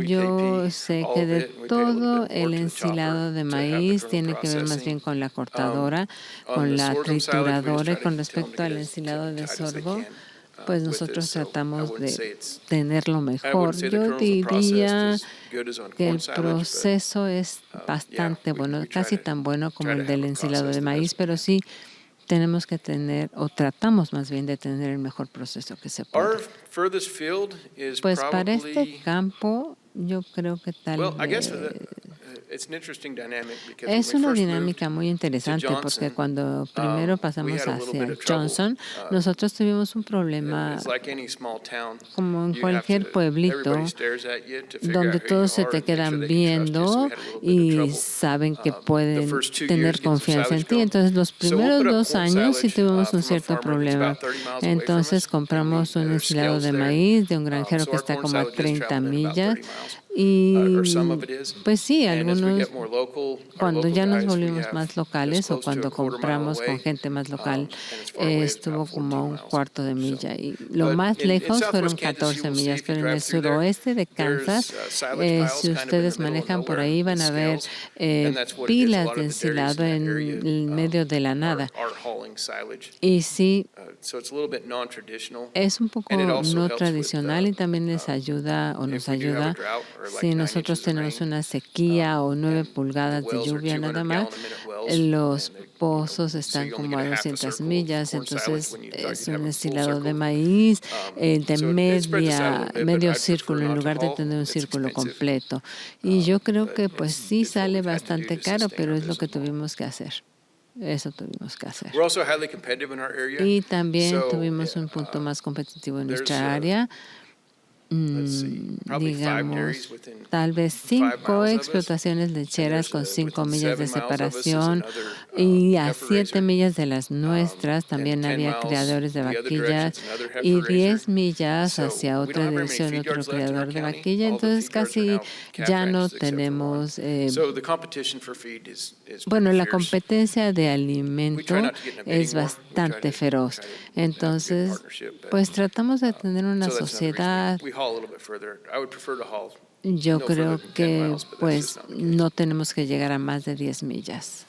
[SPEAKER 4] Yo sé que de todo el ensilado de maíz tiene que ver más bien con la cortadora, con la trituradora, y con respecto al ensilado de sorgo, pues nosotros tratamos de tenerlo mejor. Yo diría que el proceso es bastante bueno, casi tan bueno como el del ensilado de maíz, pero sí tenemos que tener, o tratamos más bien de tener el mejor proceso que se puede. Pues para este campo, yo creo que tal vez es una dinámica muy interesante porque cuando primero pasamos hacia Johnson, nosotros tuvimos un problema como en cualquier pueblito donde todos se te quedan viendo y saben que pueden tener confianza en ti. Entonces los primeros 2 años sí tuvimos un cierto problema. Entonces compramos un ensilado de maíz de un granjero que está como a 30 millas. Y pues sí, algunos, cuando ya nos volvimos más locales o cuando compramos con gente más local, estuvo como a 1/4 de milla. Y lo más lejos fueron 14 millas, pero en el suroeste de Kansas, si ustedes manejan por ahí, van a ver pilas de ensilado en el medio de la nada. Y sí, es un poco no tradicional y también les ayuda o nos ayuda si nosotros tenemos una sequía o 9 pulgadas de lluvia nada más. Los pozos están como a 200 millas, entonces es un ensilado de maíz de medio círculo en lugar de tener un círculo completo. Y yo creo que pues sí sale bastante caro, pero es lo que tuvimos que hacer. Eso tuvimos que hacer. Y también tuvimos un punto más competitivo en nuestra área. Digamos, tal vez 5 explotaciones lecheras con 5 millas de separación y a 7 millas de las nuestras también había criadores de vaquillas y 10 millas hacia otra dirección, otro criador de vaquilla. Entonces casi ya no tenemos, bueno, la competencia de alimento es bastante feroz. Entonces, pues tratamos de tener una sociedad. Yo creo que pues no tenemos que llegar a más de 10 millas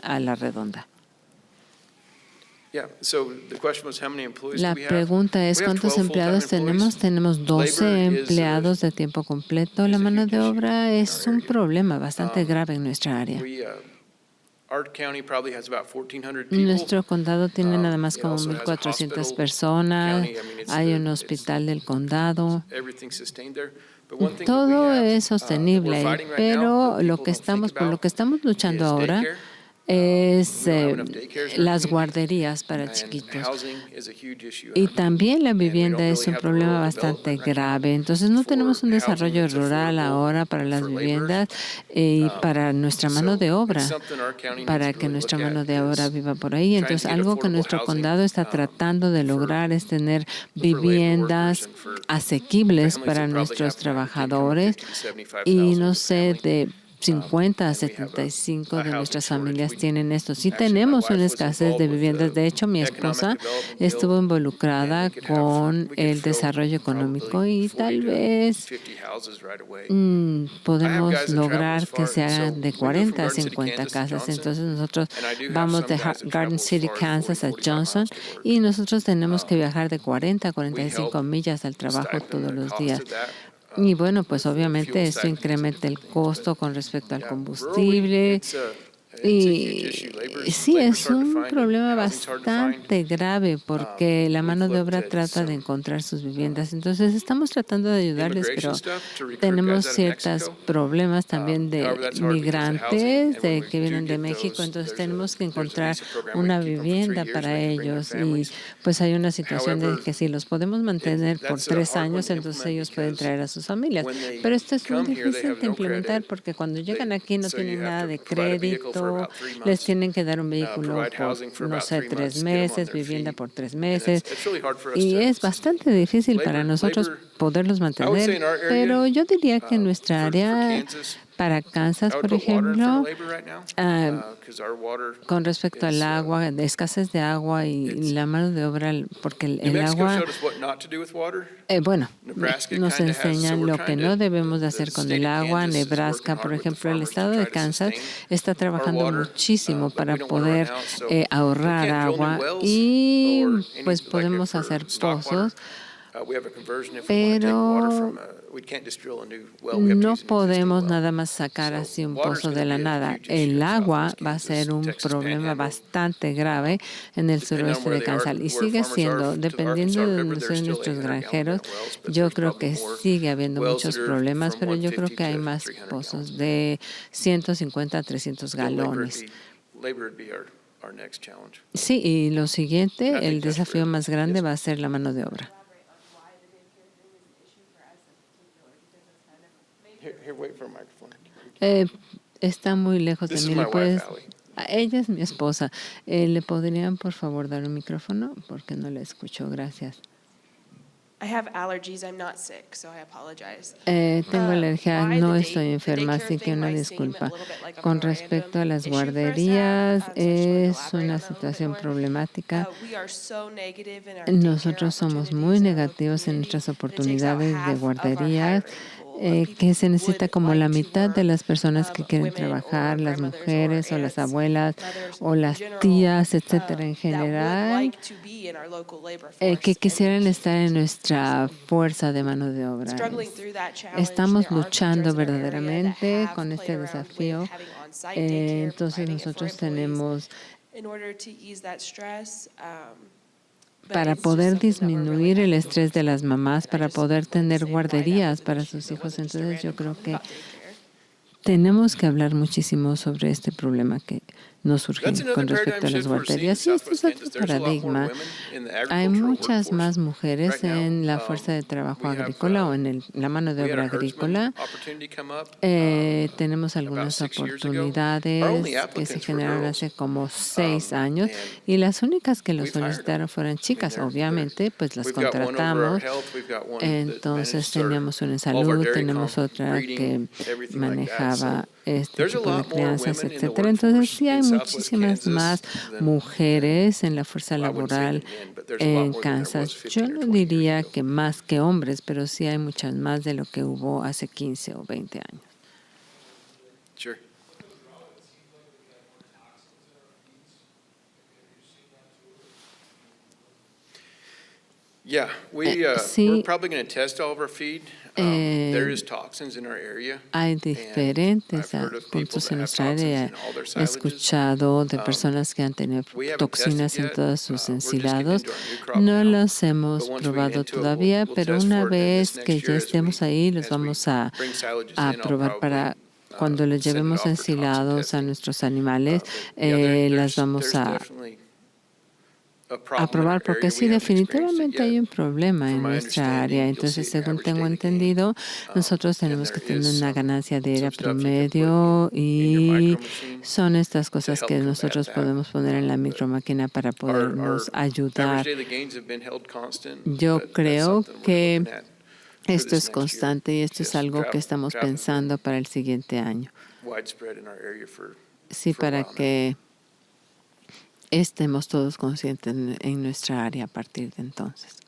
[SPEAKER 4] a la redonda. La pregunta es, ¿cuántos empleados tenemos? Tenemos 12 empleados de tiempo completo. La mano de obra es un problema bastante grave en nuestra área. Nuestro condado tiene nada más como 1,400 personas. Hay un hospital del condado. Todo es sostenible, pero por lo que estamos luchando ahora es las guarderías para chiquitos. Y también la vivienda es un problema bastante grave. Entonces no tenemos un desarrollo rural ahora para las viviendas y para nuestra mano de obra, para que nuestra mano de obra viva por ahí. Entonces algo que nuestro condado está tratando de lograr es tener viviendas asequibles para nuestros trabajadores y no sé, de 50 a 75 de nuestras familias tienen esto. Sí tenemos una escasez de viviendas. De hecho, mi esposa estuvo involucrada con el desarrollo económico y tal vez podemos lograr que se hagan de 40 a 50 casas. Entonces nosotros vamos de Garden City, Kansas a Johnson y nosotros tenemos que viajar de 40 a 45 millas al trabajo todos los días. Y bueno, pues obviamente esto incrementa el costo con respecto al combustible Y sí, es un problema bastante grave porque la mano de obra trata de encontrar sus viviendas. Entonces, estamos tratando de ayudarles, pero tenemos ciertos problemas también de migrantes que vienen de México. Entonces, tenemos que encontrar una vivienda para ellos. Y pues hay una situación de que si los podemos mantener por 3 años, entonces ellos pueden traer a sus familias. Pero esto es muy difícil de implementar porque cuando llegan aquí no tienen nada de crédito, les tienen que dar un vehículo por, no sé, 3 meses, vivienda por 3 meses. Y es bastante difícil para nosotros poderlos mantener. Pero yo diría que en nuestra área, para Kansas, por ejemplo, con respecto al agua, de escasez de agua y la mano de obra, porque el agua, bueno, nos enseñan lo que no debemos de hacer con el agua. Nebraska, por ejemplo, el estado de Kansas está trabajando muchísimo para poder ahorrar agua y pues podemos hacer pozos. Pero no podemos nada más sacar así un pozo de la nada. El agua va a ser un problema bastante grave en el suroeste de Kansas y sigue siendo, dependiendo de donde son nuestros granjeros, yo creo que sigue habiendo muchos problemas, pero yo creo que hay más pozos de 150 a 300 galones. Sí, y lo siguiente, el desafío más grande va a ser la mano de obra. Está muy lejos de mí. Ella es mi esposa. ¿Le podrían, por favor, dar un micrófono? Porque no la escucho. Gracias. Tengo alergia, no estoy enferma, así que una disculpa. Con respecto a las guarderías, es una situación problemática. Nosotros somos muy negativos en nuestras oportunidades de guarderías. Que se necesita como la mitad de las personas que quieren trabajar, las mujeres o las abuelas o las tías, etcétera, en general, que quisieran estar en nuestra fuerza de mano de obra. Estamos luchando verdaderamente con este desafío. Entonces nosotros tenemos para poder disminuir el estrés de las mamás, para poder tener guarderías para sus hijos. Entonces yo creo que tenemos que hablar muchísimo sobre este problema que nos surge con respecto a las guarderías. Sí, este es otro paradigma. Hay muchas más mujeres en la fuerza de trabajo agrícola o en la mano de obra agrícola. Tenemos algunas oportunidades que se generaron hace como 6 años y las únicas que lo solicitaron fueron chicas. Obviamente, pues las contratamos. Entonces teníamos una en salud, tenemos otra que manejaba este tipo de crianzas, etcétera. Entonces sí hay muchísimas más mujeres en la fuerza laboral en Kansas. Yo no diría que más que hombres, pero sí hay muchas más de lo que hubo hace 15 o 20 años.
[SPEAKER 1] Sure. Yeah, we're probably going to test all of our feed. There is toxins in our area.
[SPEAKER 4] Hay diferentes puntos en nuestra área. He escuchado de personas que han tenido toxinas en todos sus ensilados. No los hemos probado todavía, pero una vez que ya estemos ahí, los vamos a probar para cuando les llevemos ensilados a nuestros animales, las vamos a probar, porque sí, definitivamente hay un problema en nuestra área. Entonces, según tengo entendido, nosotros tenemos que tener una ganancia diaria promedio y son estas cosas que nosotros podemos poner en la micromáquina para podernos ayudar. Yo creo que esto es constante y esto es algo que estamos pensando para el siguiente año. Sí, para que estemos todos conscientes en nuestra área a partir de entonces.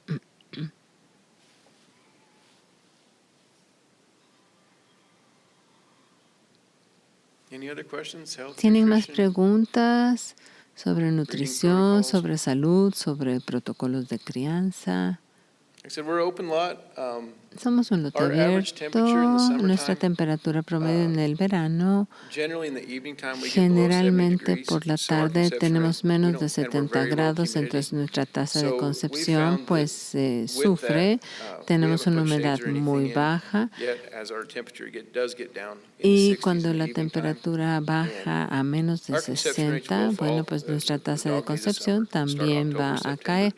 [SPEAKER 4] ¿Tienen más preguntas sobre nutrición, sobre salud, sobre protocolos de crianza?
[SPEAKER 1] I said, we're open lot.
[SPEAKER 4] Somos un lote abierto. Nuestra temperatura promedio en el verano, generalmente por la tarde tenemos menos de 70 grados, entonces nuestra tasa de concepción pues sufre. Tenemos una humedad muy baja y cuando la temperatura baja a menos de 60, bueno, pues nuestra tasa de concepción también va a caer.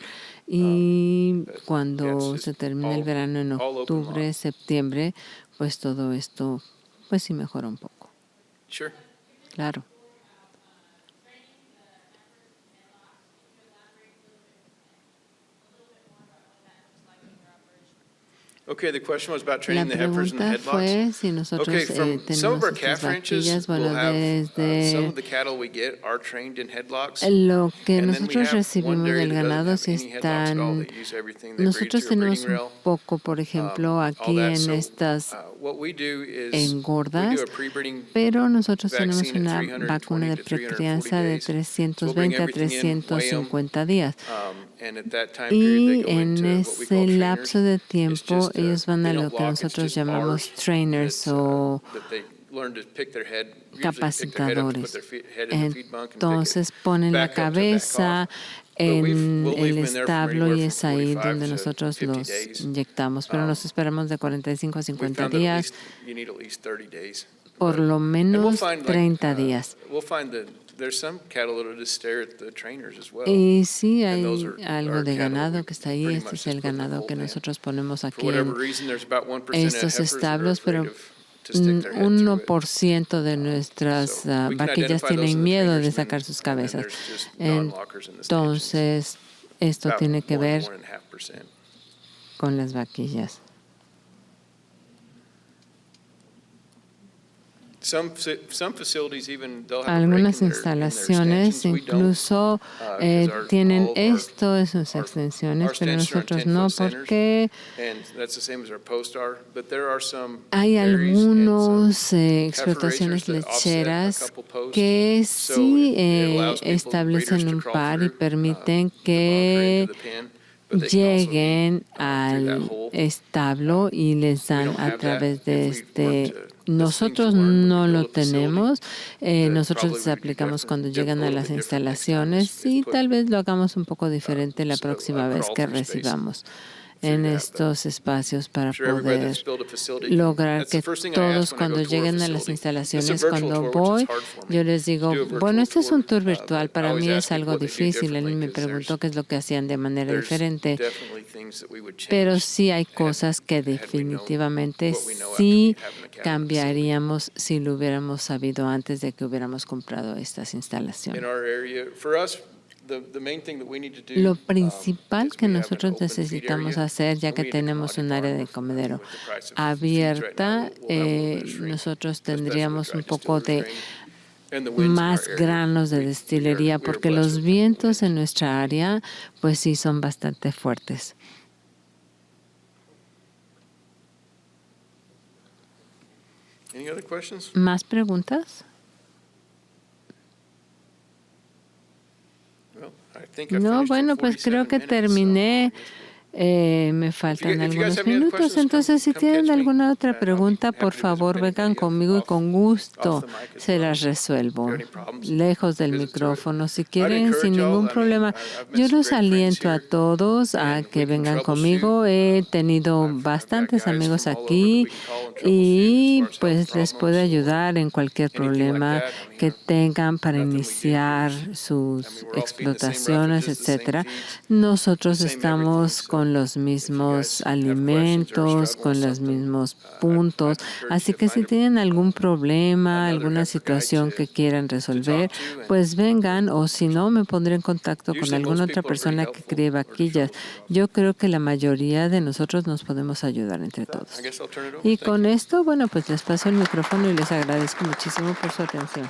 [SPEAKER 4] Y cuando se termina el verano en octubre, septiembre, pues todo esto, pues sí mejora un poco. Claro. La pregunta fue si nosotros tenemos estas vaquillas. Bueno, desde lo que nosotros recibimos del ganado, si están, nosotros tenemos un poco, por ejemplo, aquí en estas engordas, pero nosotros tenemos una vacuna de precrianza de 320 a 350 días. Y en ese lapso de tiempo ellos van a lo que nosotros llamamos trainers o capacitadores. Entonces ponen la cabeza en el establo y es ahí donde nosotros los inyectamos. Pero nos esperamos de 45 a 50 días, por lo menos 30 días. Y sí, hay algo de ganado que está ahí. Este es el ganado que nosotros ponemos aquí en estos establos, pero 1% de nuestras vaquillas tienen miedo de sacar sus cabezas. Entonces, esto tiene que ver con las vaquillas. Algunas instalaciones incluso tienen esto en sus extensiones, pero nosotros no, porque hay algunas explotaciones lecheras que sí establecen un par y permiten que lleguen al establo y les dan a través de este. Nosotros no lo tenemos, nosotros les aplicamos cuando llegan a las instalaciones y tal vez lo hagamos un poco diferente la próxima vez que recibamos en estos espacios para poder lograr que todos cuando lleguen a las instalaciones, cuando voy, yo les digo, bueno, este es un tour virtual, para mí es algo difícil. Él me preguntó qué es lo que hacían de manera diferente, pero sí hay cosas que definitivamente sí cambiaríamos si lo hubiéramos sabido antes de que hubiéramos comprado estas instalaciones. Lo principal que nosotros necesitamos hacer, ya que tenemos un área de comedero abierta, nosotros tendríamos un poco de más granos de destilería, porque los vientos en nuestra área, pues sí, son bastante fuertes. ¿Más preguntas? No, bueno, pues creo que terminé. Me faltan algunos minutos, entonces si tienen alguna otra pregunta, por favor vengan conmigo y con gusto se las resuelvo, lejos del micrófono, si quieren, sin ningún problema. Yo los aliento a todos a que vengan conmigo. He tenido bastantes amigos aquí y pues les puedo ayudar en cualquier problema que tengan para iniciar sus explotaciones, etcétera. Nosotros estamos con los mismos alimentos, con los mismos puntos. Así que si tienen algún problema, alguna situación que quieran resolver, pues vengan, o si no, me pondré en contacto con alguna otra persona que críe vaquillas. Yo creo que la mayoría de nosotros nos podemos ayudar entre todos. Y con esto, bueno, pues les paso el micrófono y les agradezco muchísimo por su atención.